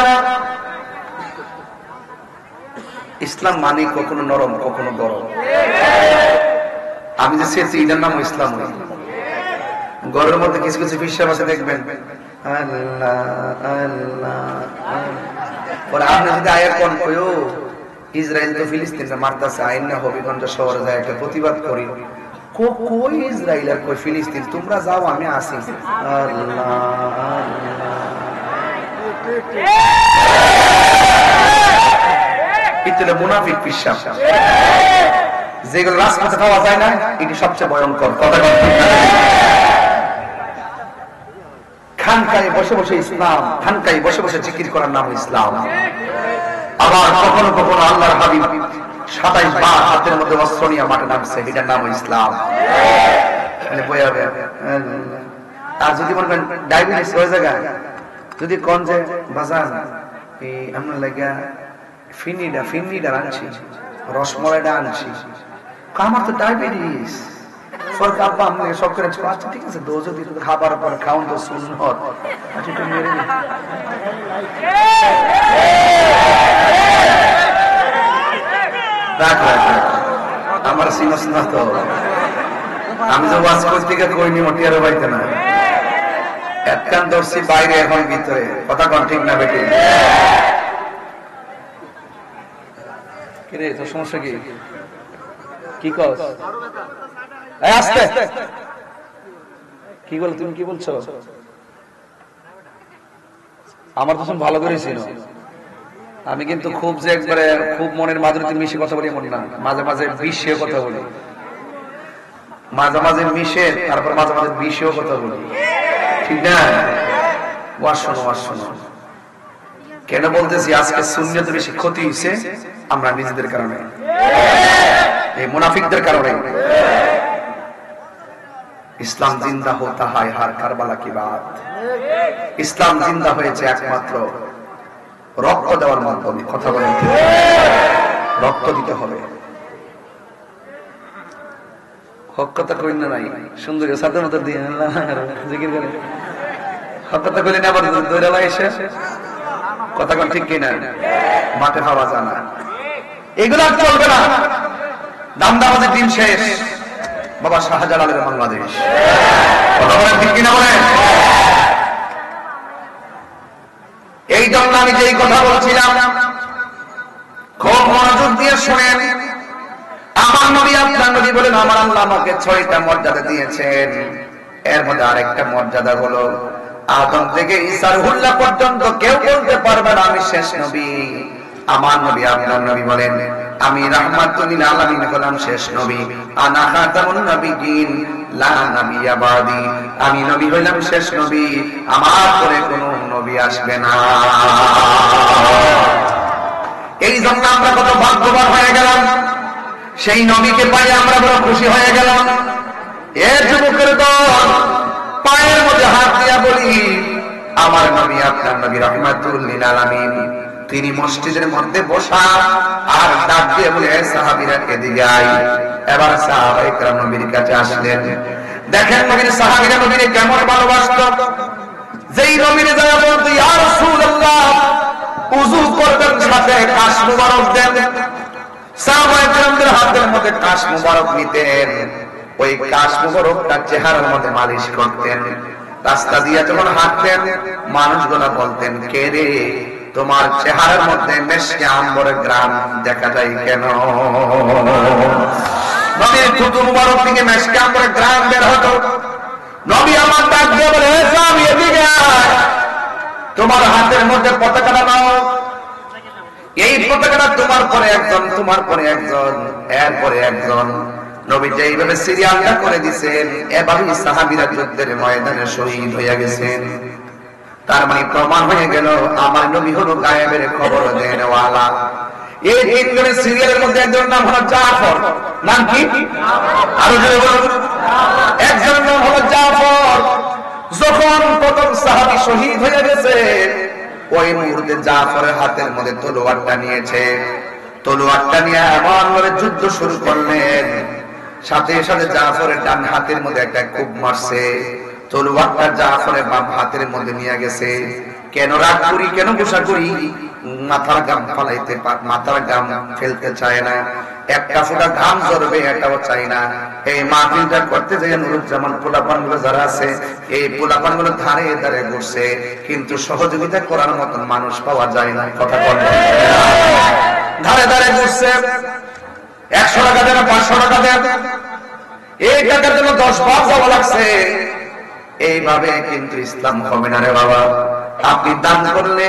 ইসলাম মানে কখনো নরম কখনো গরম। আমি যে চেয়েছি এটার নাম ইসলাম। ঘরের মধ্যে কিছু কিছু বিশ্বাস আছে, দেখবেন আল্লাহ আল্লাহ। আপনি যদি আয়াত কোন কইও ইসরায়েল তো ফিলিস্তিনরা মারতাছে, আইন না হবিগঞ্জ শহরে যায় একটা প্রতিবাদ করি, কই ইসরায়েল আর কই ফিলিস্তিন, তোমরা যাও আমি আসি। আল্লাহ এটা মুনাফিক বিশ্বাস, যেগুলো রাজপথে পাওয়া যায় না, এটি সবচেয়ে ভয়ঙ্কর। কথা খানকায় বসে বসে ইসলাম, খানকায় বসে বসে জিকির করার নাম ইসলাম। আবার কখনো কখনো আল্লাহর হাবিব 27 বার হাতের মধ্যে অস্ত্র নিয়ে মাঠে নামছে, এটার নাম ইসলাম। আর যদি মনে করেন ডায়াবেটিস হয়ে যায়, যদি কোন যে বাজার আমরা লাগা ফিন্নিটা আনছি, রসমলাইটা আনছি, আমার তো ডায়াবেটিস, সব করে আচ্ছা ঠিক আছে, দোষ যদি খাবার পর খাওয়ান তো সুন্নত, আমার সিনস না তো, আমি যে ওয়াজ করতে কইনি মটিয়ারও বাইতে না, একখান দর্শি বাইরে এখন ভিতরে। কথা কন ঠিক না বেটি? কিরে তোর সমস্যা কি? কি কস? আসতে কি কি বল, তুমি কি বলছো? আমার তো ভালো করে ছিল, আমি কিন্তু খুব যে একবারে খুব মনের মাধুরীতে মিশে কথা বলি এমন না, মাঝে মাঝে বিষে কথা বলি, মাঝে মাঝে মিশে তারপর মাঝে মাঝে বিষেও কথা বলি, ঠিক না? ওয়াজ শোনো, ওয়াজ শোনো। কেন বলতেছি? আজকে সুন্নিয়তে বেশি ক্ষতি হয়েছে আমরা নিজেদের কারণে, এই মুনাফিকদের কারণে। ইসলাম জিন্দা হতা হয় হার কারবালা কি বাত। ইসলাম জিন্দা হয়েছে একমাত্র রক্ত দেওয়ার মাধ্যমে। কথা বলেন, রক্ত দিতে হবে। হক কথা কই না নাই সুন্দর সাথে মতো দিয়ে জিকির করে হক কথা কইলে না, আবার দৌড়ালা এসে কথা কোন ঠিক কিনা? মাঠে পাওয়া যায় না, এগুলো চলবে না। দামদাবাজের দিন শেষ। বাবা শাহজালালের বাংলাদেশ। কথা বলেন ঠিক কিনা? বলেন। এই জন্য আমি যেই কথা বলছিলাম খুব মনোযোগ দিয়ে শুনেন। আমার নবী, আপনার নবী বলেন আমার আল্লাহ আমাকে 6টা মর্যাদা দিয়েছেন। এর মধ্যে আরেকটা মর্যাদা হলো আদম থেকে ঈসার হুল্লা পর্যন্ত কেউ বলতে পারবে না আমি শেষ নবী। আমার নবী, আপনার নবী বলেন আমি রাহমাতুল লিল আলামিন হলাম শেষ নবী। আনা খাতামুন নবিয়্যিন লা নাবিয়্যা বাদি। আমি নবী হইলাম শেষ নবী, আমার পরে কোনো নবী আসবে না। এই জন্য আমরা কত ভাগ্যবান হয়ে গেলাম, সেই নবীকে পাই আমরা বড় খুশি হয়ে গেলাম। এর যুবকের দল পায়ের মধ্যে হাত দিয়া বলি আমার নবী, আপনার নবী রাহমাতুল লিল আলামিন। তিনি মসজিদের মধ্যে বসা আর ডাক দিয়ে বলে সাহাবীরা এদিকে আয়। এবার সাহাবায়ে কেরাম নবীর কাছে আসলেন। দেখেন নবীর সাহাবীরা নবীকে কেমন ভালোবাসতো। যেই নবীর যারা বলতো ইয়া রাসূলুল্লাহ ওযু করবেন সাথে কাশ মুবারক দেন, সাহাবায়ে কেরামদের হাতের মধ্যে কাশ মুবারক নিতেন। ওই কাশ মুবারকটা চেহারার মধ্যে মালিশ করতেন। রাস্তা দিয়ে যখন হাঁটতেন মানুষগুলো বলতেন কে রে, তোমার চেহারার মধ্যে মেশকে আম্বরের গ্রাম দেখা যায় কেন? নবীর থুতু মুবারক থেকে মেশকে আম্বরের গ্রাম বের হতো। নবী আমার ডাক দিয়ে বলে আমি এদিকে আয়, তোমার হাতের মধ্যে পতাকাটা নাও। এই পতাকাটা তোমার পরে একজন, তোমার পরে একজন, এরপরে একজন। নবী যেইভাবে সিরিয়ালটা করে দিয়েছেন এভাবেই সাহাবীরা যুদ্ধের ময়দানে শহীদ হয়ে গেছেন। তার মানে প্রমাণ হয়ে গেল আমার নবী হলো গায়েবের খবর দেওয়ালা। এই তিনজনের সিরিয়ালের মধ্যে একজনের নাম হলো জাফর। নাম কি? আরো জোরে বলুন। একজনের নাম হলো জাফর। যখন প্রথম সাহাবী শহীদ হয়ে গেছে ওই মুহূর্তে জাফরের হাতের মধ্যে তলোয়ারটা নিয়েছে। তলোয়ারটা নিয়ে এমন ভাবে যুদ্ধ শুরু করলেন, সাথে সাথে জাফরের ডান হাতের মধ্যে একটা কূপ মারছে। তলোয়ারটা জাফরের বাম হাতের মধ্যে নিয়ে গেছে। কেন রাগ করি, কেন গুসা করি? মাথার গাম ফালাইতে, মাথার গাম ফেলতে চায় না, একটা ফোঁটা ঘাম ঝরবে এটাও চাই না। এই মাহফিলটা করতে যাই নুরুজ্জামান পোলাপান গুলো যারা আছে এই পোলাপান গুলো ধারে ধারে ঘুরছে, কিন্তু সহযোগিতা করার মতন মানুষ পাওয়া যায় না। কথা বলবো, ধারে ধারে ঘুরছে। 100 টাকা দেন, 500 টাকা দেন, এই টাকার জন্য 10 বার যাওয়া লাগছে। এইভাবে কিন্তু ইসলাম হবে না রে বাবা। আপনি দান করলে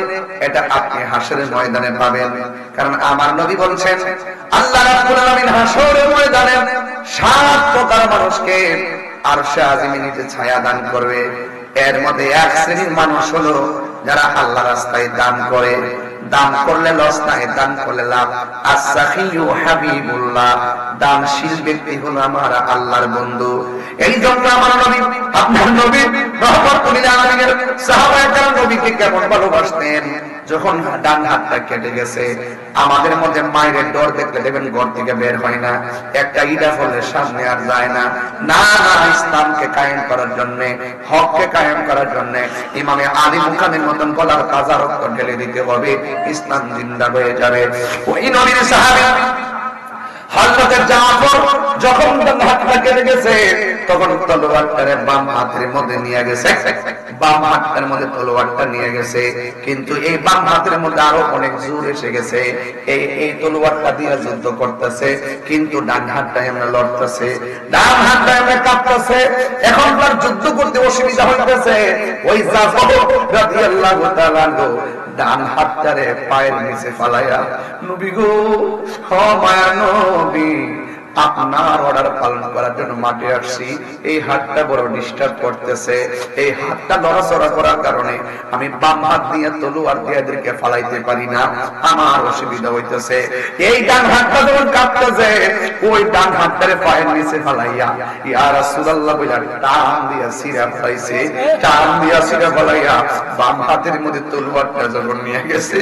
এটা আপনি হাসরের ময়দানে পাবেন। কারণ আমার নবী বলছেন আল্লাহ রাব্বুল আলামিন হাসরের ময়দানে 7 প্রকার মানুষকে আরশে আজিমে নিচে ছায়া দান করবে। এর মধ্যে এক শ্রেণীর মানুষ হলো যারা আল্লাহ রাস্তায় দান করে। দান করলে লস নাই, দান করলে লাভ। as-sakhiyu হাবিবুল্লাহ, দানশীল ব্যক্তি হলো আমার আল্লাহর বন্ধু। এই জন্য আমার নবী, আপনার নবী রাহমাতুল লিল আলামিনের সাহাবায়ে কেরাম নবীকে কেমন ভালোবাসতেন। যখন ডান হাতটা কেটে গেছে, আমাদের মধ্যে মায়ের ডর দেখলে দেখবেন ঘর থেকে বের হয় না, একটা ইটা ফলে সামনে আর যায় না। না না, ইসলামকে কায়েম করার জন্য, হককে কায়েম করার জন্য ইমামে আলী মুকামের মতন গলার তাজা রক্ত ঢেলে দিতে হবে, ইসলাম জিন্দা হয়ে যাবে। ওই নবীর সাহাবী হযরত জাফর যখন হাতটা কেটে গেছে তখন তলোয়ারটারে বাম হাতের মধ্যে নিয়ে গেছে, বাম হাতের মধ্যে তলোয়ারটা নিয়ে গেছে, কিন্তু এই বাম হাতের মধ্যে আরো অনেক জোর এসে গেছে। এই তলোয়ারটা দিয়ে যুদ্ধ করতেছে, কিন্তু ডান হাতটা এমনি লড়তেছে, ডান হাতটা এমনি কাঁপতেছে। এখন তার যুদ্ধ করতে অসুবিধা হইতেছে। ওই জাফর রাদিয়াল্লাহু তাআলা ডান হাতটারে পায়ের নিচে ফালাইয়া, নবী গো, ও মায়া নবী, আপনার অর্ডার পালন করার জন্য মাঠে আসছি, এই হাতটা বড় ডিস্টার্ব করতেছে, এই হাতটা নড়াচড়া করার কারণে আমি বাম হাত দিয়ে তলোয়ার দিয়ে এদেরকে ফালাইতে পারি না, আমার অসুবিধা হইতেছে। এই ডান হাতটা যখন কাঁপতেছে, ওই ডান হাতটারে পায়ের নিচে ফালাইয়া ইয়া রাসূলুল্লাহ বলে টান দিয়া সিরা ফালাইছে, টান দিয়া সিরা ফালাইয়া বাম হাতের মধ্যে তলোয়ারটা যখন নিয়ে গেছে,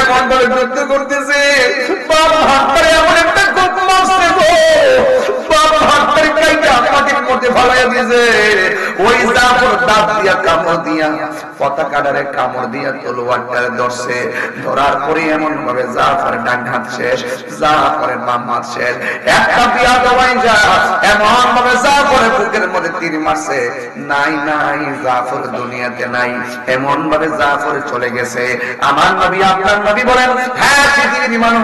এমন ভাবে যুদ্ধ করতেছে, বাম হাতটারে এমন একটা কোপ মারছে গো, বাম হাতটারে কাইটা মাটির মধ্যে ফালাইয়া দিয়েছে। ওই জাফর দাঁত দিয়া কামড় দিয়া পতাকাটারে কামড় দিয়া তলোয়ারটারে ধরছে, ধরার পরে এমন ভাবে জাফর ডান হাত শেষ, জাফরের বাম হাত শেষ। একটা বিয়া দবাই যা এমন ভাবে জাফরের বুকের মধ্যে তীর মারছে, নাই নাই জাফর দুনিয়াতে নাই, এমন ভাবে জাফর চলে গেছে। আমার নবী, আপনার নবী বলেন, হ্যাঁ পৃথিবীর মানুষ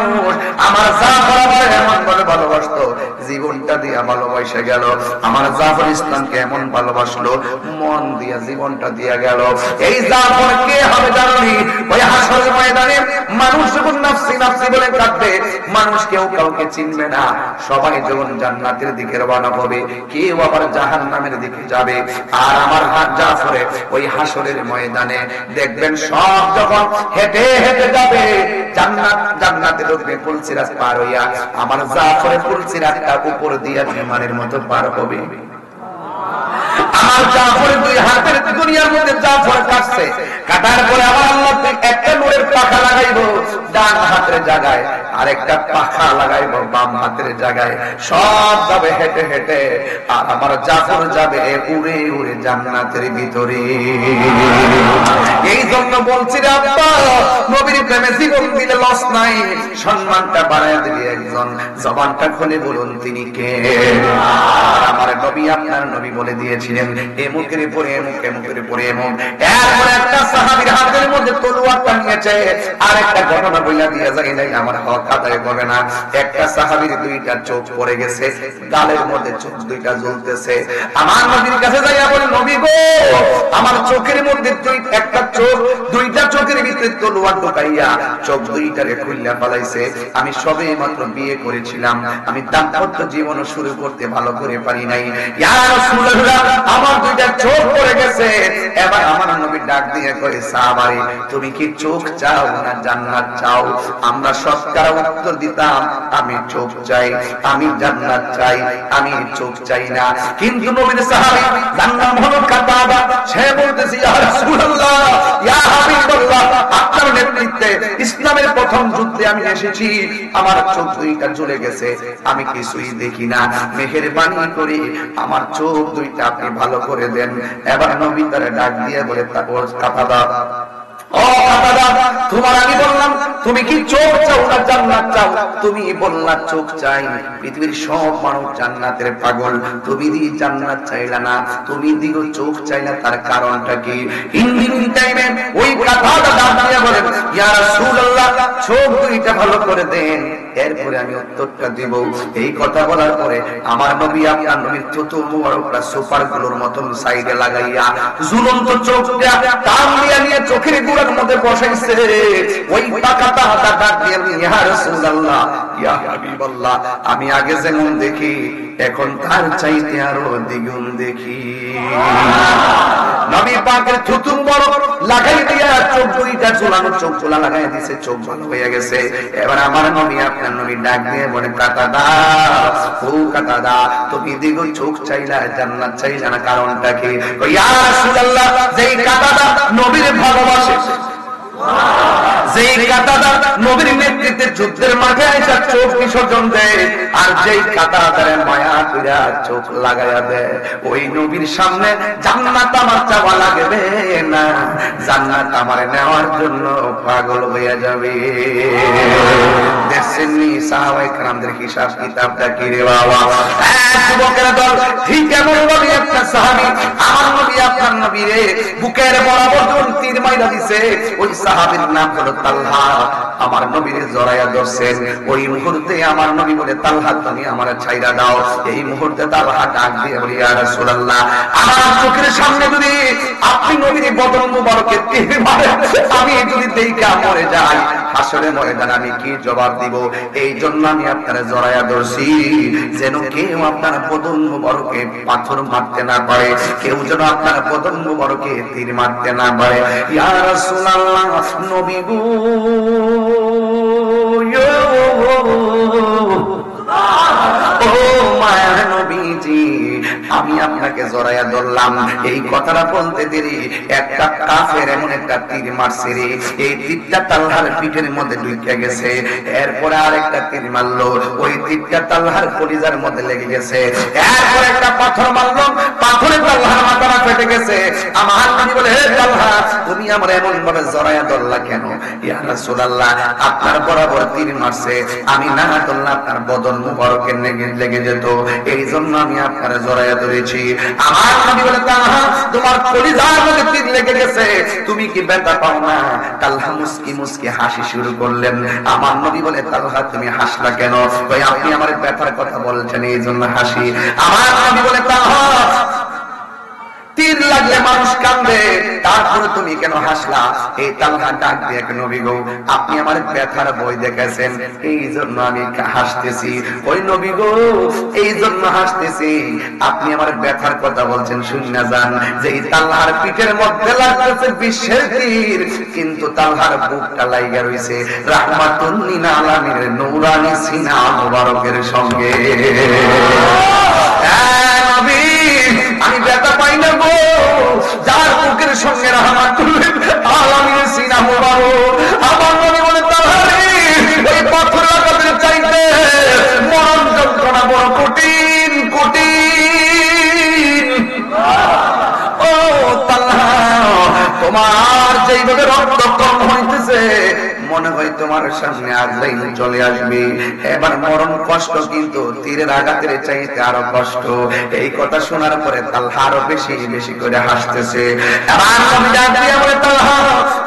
আমার জাফর আমার এমন ভাবে ভালোবাসতো, জীবনটা দিয়া ভালোবাসে গেল। আমার জাফর ইসলামকে এমন ভালোবাসলো, মন দিয়া জীবনটা দিয়া গেল। এই জাফর কে হবে জানি? ওই হাসরের ময়দানে মানুষ যখন নাফসি নাফসি বলে কাঁদবে, মানুষ কেউ কাউকে চিনবে না, সবাই যখন জান্নাতের দিকে রওনা হবে, কেউ আবার জাহান্নামের দিকে যাবে। আর আমার হাত জাফরে ওই হাসরের ময়দানে দেখবেন সব যখন হেঁটে হেঁটে যাবে, জান্নাতে ঢুকবে, পুলসিরাত পার হইয়া আমার জাফরে পুলসিরাতটা উপর দিয়া বিমানের মতো পার হবে। আমার জাফরের দুই হাতের দুনিয়ার মধ্যে জাফর কাটছে, কাটার পরে আমার আল্লাহ একটা নূরের পাখা লাগাইবো ডান হাতের জায়গায়, আর একটা পাখা লাগাইবো বাম হাতের জায়গায়, সব যাবে হেঁটে হেঁটে, আর আমার জাফর যাবে উড়ে উড়ে জান্নাতের ভিতরে। এই জন্য বলছি রে আব্বা, নবীর প্রেমে জীবন দিলে লস নাই, সম্মানটা বাড়ায় দিলে একজন, জবানটা খুলে বলুন তিনি কে? আমার নবী, আপনার নবী বলে দিয়েছিলেন এমুকের পরে এমুক, এমুকের পরে এমুক। এরপরে একটা সাহাবীর হাতের মধ্যে তলোয়ারটা নিয়েছে, আর একটা ঘটনা বইলা দিয়ে যায় নাই, আমার হক আদায় করবে না। একটা সাহাবীর দুইটা চোখ পড়ে গেছে, গালের মধ্যে চোখ দুইটা জ্বলতেছে। আমার নবীর কাছে যাইয়া বলে, নবী গো, আমার চোখের মধ্যে একটা চোখ, দুইটা চোখের ভিতরে তলোয়ার ঢুকাইয়া চোখ দুইটারে খুললা ফেলাইছে। আমি সবে মাত্র বিয়ে করেছিলাম, আমি দাম্পত্য জীবন শুরু করতে ভালো করে পারি নাই, ইয়া রাসূলুল্লাহ আমার দুইটা চোখ পড়ে গেছে। এবার আমার নবী ডাক দিয়ে কয়, সাহাবারে তুমি কি চোখ চাও না জান্নাত চাও? আমরা সৎকার উত্তর দিতাম, আমি চোখ চাই, আমি জান্নাত চাই, আমি চোখ চাই না। কিন্তু নবীর সাহাবী যার নাম হলো কাতাদা, সে বলতেছে, ইয়া রাসূলুল্লাহ, ইয়া হাবিবাল্লাহ, আপনার নেতৃত্বে ইসলামের প্রথম যুদ্ধে আমি এসেছি, আমার চোখ দুইটা জ্বলে গেছে, আমি কিছুই দেখি না, মেহেরবানি করে আমার চোখ দুইটা আপনি ভালো করে দেন। এবার নবী তারে ডাক দিয়ে বলে, তারপর কাতাদা, ও কাতাদা, তোমার আমি বললাম তুমি কি চোখ চাও না জান্নাত চাও? তুমি বললা চোখ চাই, পৃথিবীর সব মানুষ জান্নাতের পাগল, তুমি দিই জান্নাত চাইলা না, তুমি দিও চোখ চাইলা, তার কারণটা কি? ইন টাইমে ওই কাতাদা ডাক দিয়ে বলেন, ইয়া রাসূলুল্লাহ, চোখ দুইটা ভালো করে দেন, এরপরে আমি উত্তরটা দিব। এই কথা বলার পরে আমার নবী, আপনার নবীর থুতু মুবারকটা সুপার গুলোর মতন সাইডে লাগাইয়া ঝুলন্ত চোখটা টান দিয়ে নিয়ে চোখের গুড়ার মধ্যে বসাইছে। ওই কাতাদা ডাক দিয়ে, ইয়া রাসূলুল্লাহ, ইয়া হাবিবাল্লাহ, আমি আগে যেমন দেখি এখন তার চাইতে আরো দ্বিগুণ দেখি। নবী পাকের থুতু মুবারক লাগাই দিয়া চোখ দুইটা ঝুলানো, চোখ ঝোলা লাগাই দিয়েছে, চোখ ভালো হয়ে গেছে। এবার আমার নবী, আপনার নবী ডাক দিয়ে বলে, কাতাদা, ও কাতাদা, তুমি দিগো চোখ চাইলা জান্নাত চাইলা না, কারণটা কি? ইয়া রাসূলুল্লাহ, যেই কাতাদা নবীর ভালোবাসে, যেই কাতাদা নবীর নেতৃত্বে যুদ্ধের মাঠে আইসা চোখ বিসর্জন দেয়, আর যেই কাতাদারে মায়া কইরা চোখ লাগাইয়া দেয়, ওই নবীর সামনে জান্নাত আমার চাওয়া লাগবে না, জান্নাত আমারে নেওয়ার জন্য পাগল হয়ে যাবে। দেখছেন নি সাহাবায়ে কেরামদের হিসাব কিতাবটা কি রে বাবা। যুবকেরা দল ঠিক এমন ভাবে একটা সাহাবী আমার নবী আপনার নবী রে বুকের বরাবর যখন তীর মাইরা দিছে, ওই সাহাবীর নাম হলো তালহা। আমার নবীরে জড়াইয়া ধরছেন। ওই মুহূর্তে আমার নবী বলে, তালহা তুমি আমারে ছাইরা দাও। এই মুহূর্তে তালহা ডাক দিয়ে বলি, ইয়া রাসূলুল্লাহ, আমার চোখের সামনে যদি আপনি নবীর বদন মুবারকে তীর মারেন, আমি যদি দেইখা মরে যাই হাসরের ময়দানে আমি কি জবাব দিব? এই জন্য আমি আপনারে জড়াইয়া ধরছি, যেন কেউ আপনার বদন মুবারকে পাথর মারতে না পারে, কেউ যেন আপনার বদন মুবারকে তীর মারতে না পারে। ইয়া রাসূলুল্লাহ, নবী গো, ও মায়া নবীজি, আমি আপনাকে জড়াইয়া ধরলাম। এই কথাটা বলতে দেরি একটা কাফের এমন একটা তীর মারছে রে, এই তীরটা তালহার পিঠের মধ্যে ঢুকে গেছে। এরপরে আরেকটা তীর মারলো, ওই তীরটা তালহার কলিজার মধ্যে লেগে গেছে। এরপর একটা পাথর মারলো, পাথরে তালহার মাথাটা ফেটে গেছে। আমার নবী বলে, হে তালহা, তুমি আমার এমন ভাবে জড়াইয়া ধরলা কেন? ইয়া রাসূলুল্লাহ, আপনার বরাবর তীর মারছে, আমি না ধরলে আপনার বদন মুবারকে লেগে যেত, এই জন্য আমি আপনার জড়াইয়া ধরেছি। আমার নবী বলে, তালহা, তোমার কলিজার মধ্যে তীর লেগে গেছে, তুমি কি ব্যথা পাও না? তালহা মুস্কি মুস্কি হাসি শুরু করলেন। আমার নবী বলে, তালহা তুমি হাসলা কেন? কই, আপনি আমার ব্যথার কথা বলছেন এই জন্য হাসি। আমার নবী বলে, তালহা, তীর লাগলে মানুষ কান্দে, তারপরে তুমি কেন হাসলা? এই তালহা ডাক দিয়ে, নবী গো, আপনি আমার ব্যথার বই দেখেছেন, এই জন্য আমি হাসতেছি। ওই নবী গো, এই জন্য হাসতেছি, আপনি আমার ব্যথার কথা বলছেন শুনে যান, যে এই তালহার পিঠের মধ্যে লাগতেছে বিশ্বের তীর, কিন্তু তালহার বুকটা লাইগা রইছে রাহমাতুল লিল আলামিনের নূরানি সিনা মুবারকের সঙ্গে। আমি ব্যথা পাই না গো, যার বুকের সঙ্গে রাহমাতুল লিল আলামিনের সিনা মুবারক। আমার নবী বলে, তাহলে ওই পাথর লাগাতে চাইতে মরণ যন্ত্রণা বড় কঠিন কঠিন। ও তালহা, তোমার যেইভাবে রক্ত কম হইতেছে, মনে হয় তোমার সামনে আজরাইল চলে আসবে। এবার মরণ কষ্ট কিন্তু তীরের আঘাতের চাইতে আরো কষ্ট। এই কথা শোনার পরে তালহা আরো বেশি বেশি করে হাসতেছে। এবার নবী ডাক দিয়ে বলে, তালহা,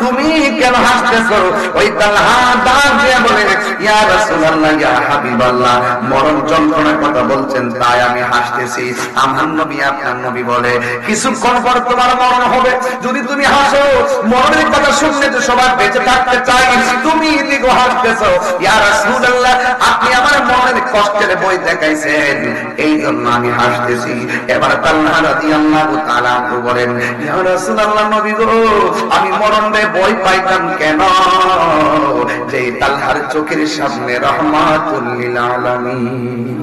তুমি কেন হাসতেছো? ওই তালহা ডাক দিয়ে বলে, ইয়া রাসূলুল্লাহ, ইয়া হাবিবাল্লাহ, মরণ যন্ত্রণার কথা বলছেন তাই আমি হাসতেছি। আমার নবী আপনার নবী বলে, কিছুক্ষণ পর তোমার মরণ হবে, যদি তুমি হাসো, মরণের কথা শুনলে তো সবাই বেঁচে থাকতে চাই, তুমি দিগো হাসতেছো। ইয়া রাসূলুল্লাহ, আপনি আমার মনের কষ্টের বই দেখাইছেন, এই জন্য আমি হাসতেছি। এবার তালহা রাদিয়াল্লাহু তাআলা আনহু বলেন, ইয়া রাসূলুল্লাহ, নবী গো, আমি মরণে বই পাইতাম কেন? যে তালহার চোখের সামনে রাহমাতুল লিল আলামিন,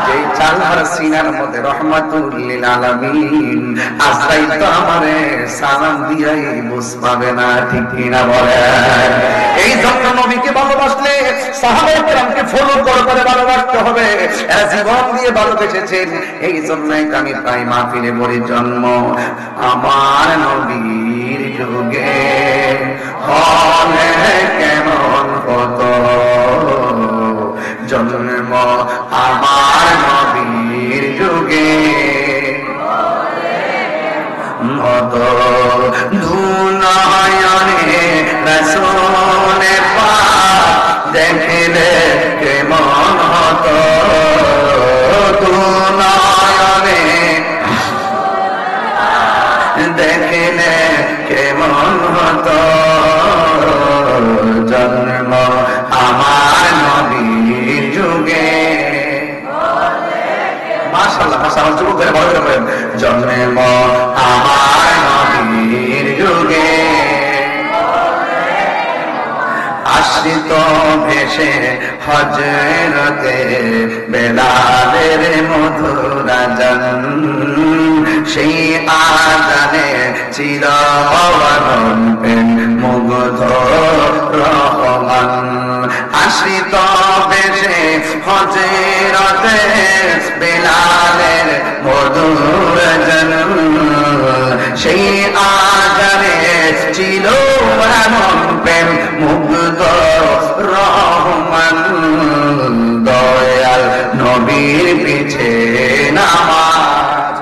যে তালহার সিনার মধ্যে রাহমাতুল লিল আলামিন, আজরাইল তো আমারে সালাম দিয়াই বুঝ পাবে না, ঠিক কিনা বলেন? এই জন্য নবীকে ভালোবাসলে সাহাবায়ে কেরামকে ফলো করে ভালোবাসতে হবে, এরা জীবন দিয়ে ভালোবেসেছেন। এই জন্যই আমি প্রায় মাহফিলে বলি, জন্ম আমার নবীর যুগে হলে কেমন কত, জন্ম আমার নবীর যুগে মত দুনয়নে রাসূলে পাক দেখলে কেমন হতো, দুনয়নে দেখলে কেমন হতো, জন্ম আমার নবীর যুগে। মাশাআল্লাহ, মাশাআল্লাহ, যুবক করে বড় করে বলেন, জন্ম আমার নবীর যুগে। আশ্রিত ভেসে হযরতে বেলালের মধুর আযান, সেই আযানে চিরঅবলম্বন মুগ্ধ রহমান। আশ্রিত ভেসে হযরতে বেলালের মধুর আযান, সেই আযানে ছিল এমন প্রেম মুগ্ধ রহমান দয়াল নবীর পিছে নামাজ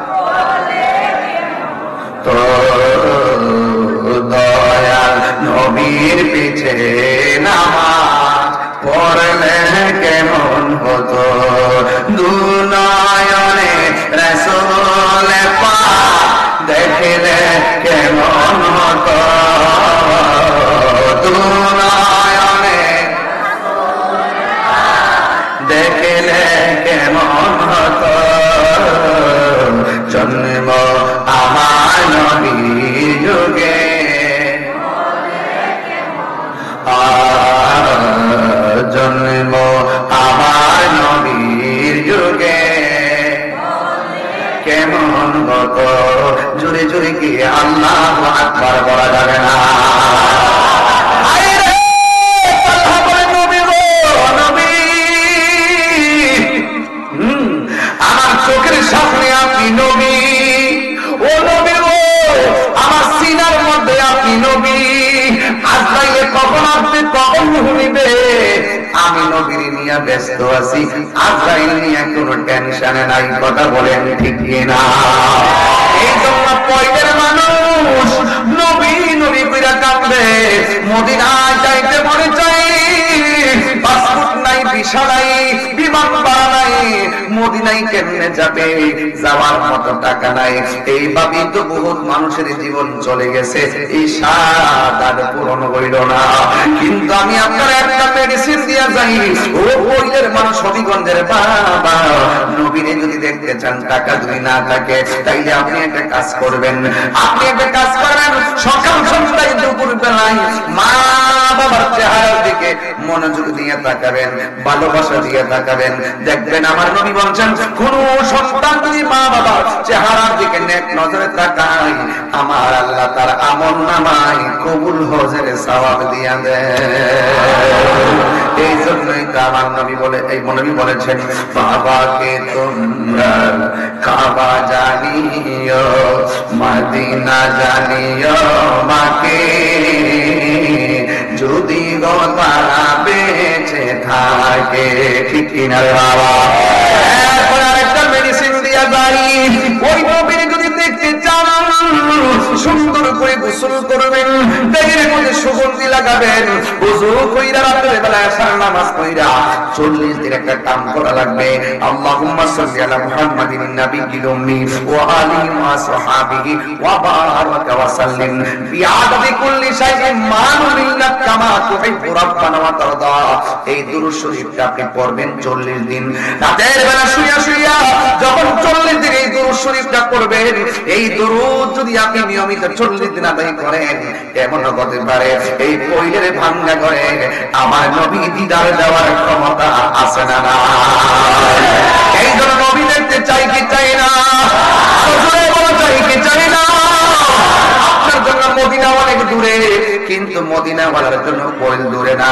তো দয়াল নবীর পিছে নামাজ পড়লে কেমন হতো দুনয়নে রাসূল পাক দেখলে কেমন হতো দুনয়নে দেখলে কেমন হতো জন্ম আমার নবীর যুগে জন্ম আমার নবীর যুগে কেমন হতো জুড়ে জুড়ে কি আল্লাহু আকবার বলা যাবে না আমার চোখের সামনে আপনি নবী ও নবী গো আমার সিনার মধ্যে আপনি নবী আজরাইলে কখন আপনি কখন শুনিবে আমি নবীর নিয়ে ব্যস্ত আছি আজরাইল নিয়ে কোনো টেনশনে নাই কথা বলেন ঠিক কিনা এই জন্য পয়দের মানুষ নবী নবী কইরা কাঁদবে মদিনায় যাইতে মনে চাই পাসপোর্ট নাই ভিসা নাই বিমান ভাড়া নাই মদিনায় কেমনে যাবে যাওয়ার মতো টাকা নাই এইভাবেই তো বহুত মানুষের জীবন চলে গেছে এই স্বাদ আর পূরণ হইল না কিন্তু আমি আপনার একটা মেডিসিন দিয়া যাই ও পয়দের মানুষ হবিগঞ্জের বাবা নবীরে যদি দেখতে চান টাকা যদি না থাকে তাইলে আপনি একটা কাজ করবেন আপনি একটা কাজ করবেন সকাল সন্ধ্যায় দুপুর বেলায় মা বাবার চেহারার দিকে মনোযোগ দিয়ে তাকাবেন ভালোবাসা দিয়ে তাকাবেন দেখবেন আমার নবী বলছেন কোন সন্তান যদি মা বাবার চেহারার দিকে নেক নজরে তাকায় আমার আল্লাহ তার আমল নামায় কবুল হজের সওয়াব দিয়া দেয় এই জন্যই তো আমার নবী বলে এই নবী বলেছেন বাবাকে তোমরা কাবা জানিও মদিনা জানিও মাকে যদি গো তারা বেঁচে থাকে ঠিক কিনা বাবা এখন আরেকটা মেডিসিন দিয়া যাই ওই নবীর যদি দেখতে চান সুন্দর করে গোসল করবেন দেহের মধ্যে সুগন্ধি লাগাবেন ওযু কইরা রাতের বেলা আসার নামাজ কইরা 40 দিন একটা কাম করা লাগবে আল্লাহুম্মা সাল্লি আলা মুহাম্মাদিন নাবিয়্যিল উম্মি ওয়া আলিহি ওয়া সাহাবিহি ওয়া বারাকা ওয়া সাল্লিম বিআদাদি কুল্লি শাইইন মানুলিল্লাহ কামা তুহিব্বু রাব্বানা ওয়া তারদা এই দুরূদ শরীফটা আপনি পড়বেন 40 দিন রাতের বেলা শুইয়া শুইয়া যখন 40 দিন এই দুরূদ শরীফটা পড়বেন এই দুরূদ যদি আপনি নিয়মিত 40 দিন আদায় করেন এমন হতে পারে এই পয়লের ভাঙা করে আমার নবী দিদার দেওয়ার ক্ষমতা আছে না না এই জন্য নবী দেখতে চাই কি চাই না চাই কি চাই না আপনার জন্য মদিনা অনেক দূরে কিন্তু মদিনা ওয়ালার জন্য পয়ল দূরে না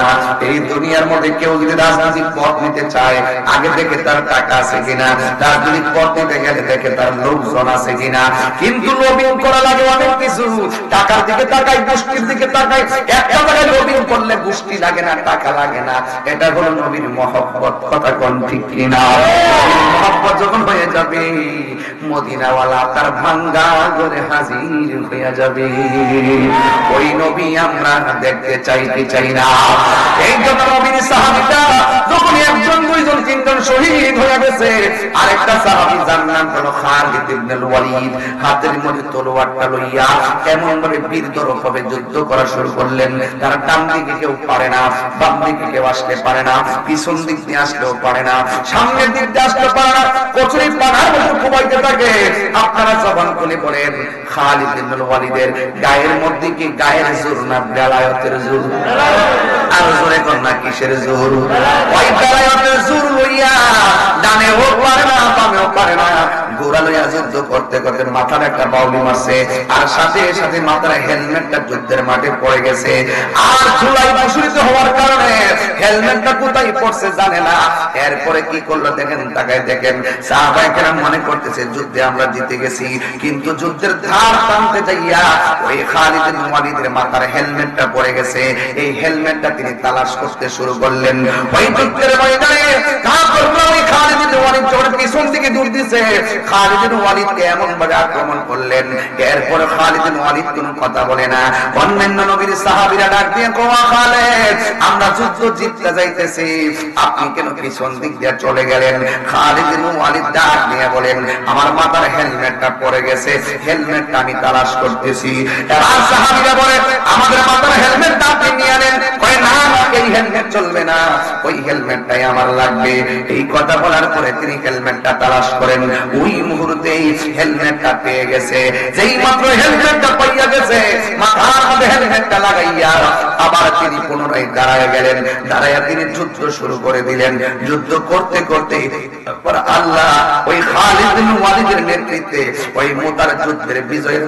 এই দুনিয়ার মধ্যে কেউ যদি রাজনৈতিক পথ নিতে চায় আগে থেকে তার টাকা আছে কিনা রাজনৈতিক পথ নিতে গেলে দেখে তার লোকজন আছে কিনা কিন্তু লবিং করা লাগে অনেক কিছু টাকার দিকে তাকাই গোষ্ঠীর দিকে তাকাই একটা জায়গায় লবিং করলে গোষ্ঠী লাগে না টাকা লাগে না এটা হলো নবীর মহব্বত কথা কোন ঠিক কিনা মহব্বত যখন হয়ে যাবে মদিনাওয়ালা তার ভাঙ্গা ঘরে হাজির হয়ে যাবে ওই নবী আমরা দেখতে চাইতে চাই না এই জন্য নবীর সাহাবীরা যখন একজন দুইজন তিনজন শহীদ হয়ে গেছে আরেকটা সাহাবী যার নাম হলো খালিদ ইবনে ওয়ালিদ হাতের মধ্যে তলোয়ারটা লইয়া এমন ভাবে বীরত্বভাবে যুদ্ধ করা শুরু করলেন তার ডান দিকে কেউ পারে না বাম দিকে কেউ আসতে পারে না পিছন দিক দিয়ে আসতেও পারে না সামনের দিক দিয়ে আসতে পারে না কচুরি পানার মতো কুবাইতে থাকে আপনারা জবান খুলে বলেন খালিদ ইবনে ওয়ালিদের গায়ের মধ্যে কি গায়ের জোর না বেলায়েতের জোর? আর জোরে কোন না কিসের জোর? ওই বেলায়েতের জোর লইয়া ডানেও পারে না বামেও পারে না, গোড়া লইয়া যুদ্ধ করতে করতে মাথার একটা বাউলি মারছে, আর সাথে সাথে মাথার হেলমেটটা যুদ্ধের মাঠে পড়ে গেছে। আর চুলাই প্রসূরিত হওয়ার কারণে হেলমেটটা কোথায় পড়ছে জানে না। এরপরে কি করলো দেখেন, তাকায় দেখেন, সাহাবায়ে কেরাম মনে করতেছে যুদ্ধে আমরা জিতে গেছি, কিন্তু যুদ্ধের ধার টানতে যাইয়া ওই খালিদ ইবনে ওয়ালিদের মাথার হেলমেটটা পড়ে গেছে। এই হেলমেটটা তিনি তালাশ করতে শুরু করলেন। ওই যুদ্ধের ময়দানে কাফেররা ওই খালিদ ইবনে ওয়ালিদ যখন পিছন থেকে দৌড় দিছে, খালিদ ইবনে ওয়ালিদকে এমন ভাবে আক্রমণ করলেন, এরপরে খালিদ ইবনে ওয়ালিদ কোনো কথা বলে না। অন্যান্য নবীর সাহাবীরা ডাক দিয়ে কোয়া খালিদ, আমরা যুদ্ধ জিততে যাইতেছি, আপনি কেন পিছন দিক দিয়ে চলে গেলেন? খালিদ ইবনে ওয়ালিদ ডাক দিয়ে বলেন, আমার মাথার হেলমেটটা পড়ে গেছে, হেলমেটটা আমি তালাশ করতেছি। এবার সাহাবীরা বলে, আমাদের মাথার হেলমেটটা আপনি নিয়ে নেন। কয় না, এই হেলমেট চলবে না, ওই হেলমেটটাই আমার লাগবে। এই কথা বলার পরে তিনি হেলমেটটা তালাশ করেন। ওই মুহূর্তেই হেলমেটটা পেয়ে গেছে। যেই মাত্র হেলমেটটা পাইয়া গেছে, মাথার মধ্যে হেলমেটটা লাগাইয়া আবার তিনি পুনরায় দাঁড়ায় গেলেন। দাঁড়াইয়া তিনি যুদ্ধ শুরু করে দিলেন। যুদ্ধ করতে করতে আল্লাহ ওই খালিদ ইবনে ওয়ালিদের নেতৃত্বে ওই মুতার যুদ্ধের বিজয়ের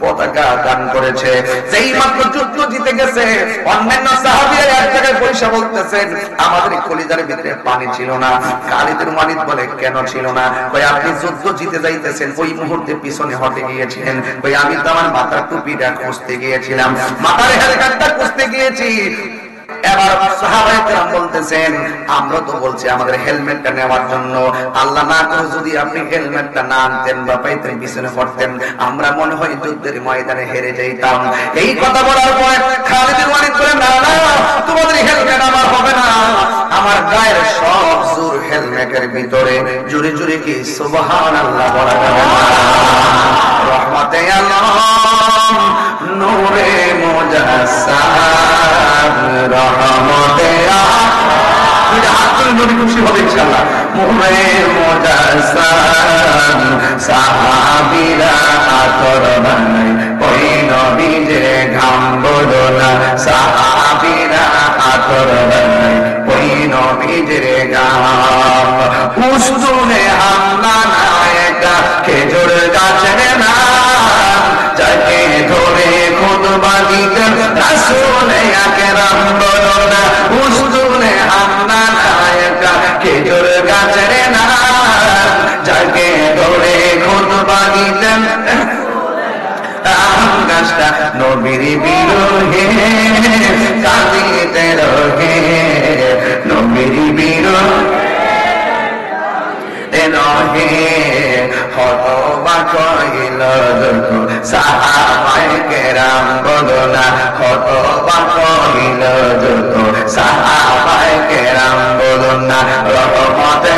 পতাকা দান করেছে। যেই মাত্র যুদ্ধ জিতে গেছে, অন্যান্য সাহাবীরা এক জায়গায় বসে বলতেছেন, আমাদের কলিজার ভিতরে পানি ছিল না। খালিদ ইবনে ওয়ালিদ বলে, কেন ছিল না? কই আপনি যুদ্ধ জিতে যাইতেছেন, ওই মুহূর্তে পিছনে হটে গিয়েছিলেন। কই আমি তো আমার মাথার টুপিটা খুঁজতে গিয়েছিলাম, মাথার হেলমেটটা খুঁজতে গিয়েছি। এবার সাহাবায়ে কেরাম বলতেছেন, আমরা তো বলছি আমাদের হেলমেটটা নেওয়ার জন্য, আল্লাহ না করে যদি আপনি হেলমেটটা না আনতেন বা পাইতেন পিছনে পড়তেন, আমরা মনে হয় যুদ্ধের ময়দানে হেরে যাইতাম। এই কথা বলার পরে খালিদ ইবনে ওয়ালিদ বলেন, না না, তোমাদের হেলমেট আমার হবে না, আমার গায়ের সব জোর হেলমেটের ভিতরে। জোরে জোরে কি সুবহানাল্লাহ বলা যাবে না? রহমতে আলম নূরে মুজাসসাম, রহমতে আলম খুশি হবে ইনশাআল্লাহ। নূরে মুজাসসাম, সাহাবীরা আতর বানায় ওই নবীর ঘাম বদনা, সাহাবীরা আতর বানায় ওই নবীর ঘাম। উসতুনে হামলা নায়কা খেজুর গাছের নাম, যাকে ধরে খুতবা দিতেন রাসূল আকরাম বলনা। উসতুনে হামলা নায়কা খেজুর গাছের নাম, যাকে ধরে খুতবা দিতেন গাছটা নবীর বিরহে কাঁদিতে রহে, নবীর বিরহে রহে। হতবাক হইল যত সাহাবায়ে কেরাম বলনা, হতবাক হইল যত সাহাবায়ে কেরাম বলনা। রহমতে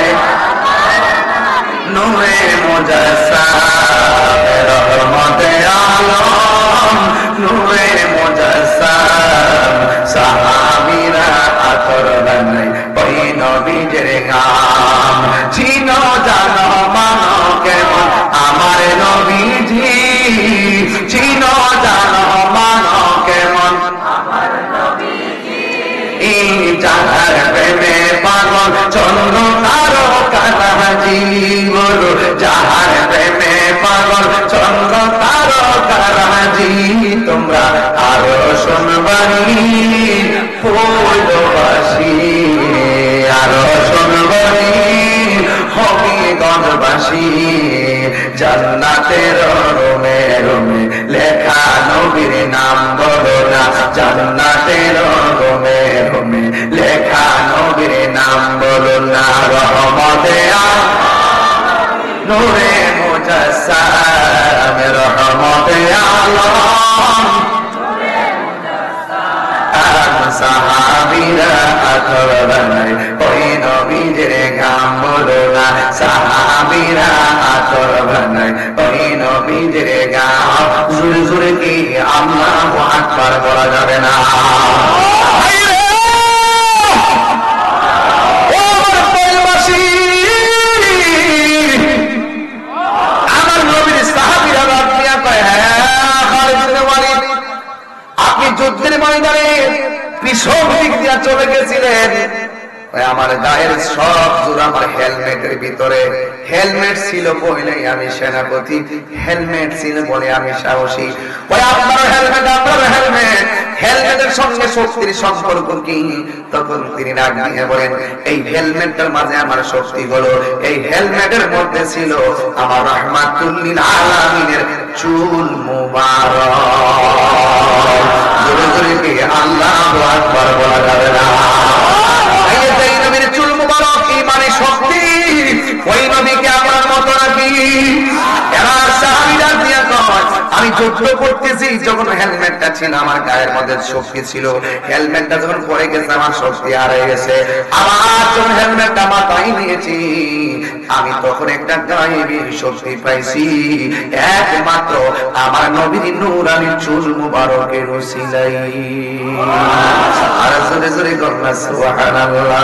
নূরে মুজাসসাম, রহমতে আলম নূরে মুজাসসাম, সাহাবীরা আতর বানায় ওই নবীর ঘাম। চিনো জানো মানো কেমন আমার নবীজি, চিনো জানো মানো কেমন আমার নবীজি। এই যাহার প্রেমে পাগল চন্দ্র তারকারাজি, বলো যাহার প্রেমে পাগল চন্দ্র তারকারাজি। তোমরা আরো শুনবানি ফুলবাসী, আরো শুনবানি হবিগঞ্জবাসী। জান্নাতের রোমে রোমে লেখা নবীর নাম বলো না, জান্নাতের রোমে রোমে লেখা নবীর নাম বলো না। রহমতে নূরে মুজাসসাম, রহমতে আলম সাহাবীরা আতর বানায় ওই নবীর ঘাম বলো না, সাহাবীরা আতর বানায় ওই নবীর ঘাম। জোরে জোরে কি আল্লাহু আকবার বলা যাবে না? যুদ্ধের ময়দানে পিছন দিক দিয়ে চলে গেছিলেন, আমার গায়ের সব জোর আমার হেলমেটের ভিতরে। হেলমেট ছিল বলেই আমি সেনাপতি, হেলমেট ছিল বলে আমি সাহসী। ওই আপনার হেলমেট, আপনার হেলমেট, হেলমেটের সঙ্গে শক্তির সম্পর্ক কি? তখন তিনি রাগ দিয়ে বলেন, এই হেলমেটটার মাঝে আমার শক্তি হলো, এই হেলমেটের মধ্যে ছিল আমার রাহমাতুল লিল আলামিনের চুল মুবারক। জোরে জোরে কি আল্লাহু আকবার বলা যাবে না? চুল মুবারক ইমানে শক্তি, ওই নবীকে আমার মতো নাকি? এরা সাহাবীরা দিয়া কয়, আমি যুদ্ধ করতেছি যখন হেলমেটটা ছিল আমার গায়ের মধ্যে শক্তি ছিল, হেলমেটটা যখন পরে গেছে আমার শক্তি হারিয়ে গেছে। আবার যখন হেলমেটটা মাথায় নিয়েছি আমি তখন একটা গায়েবী শক্তি পাইছি, একমাত্র আমার নবীর নূরানি চুল মুবারকের উসিলাই। আর জোরে জোরে কন্যা সুবহানাল্লাহ।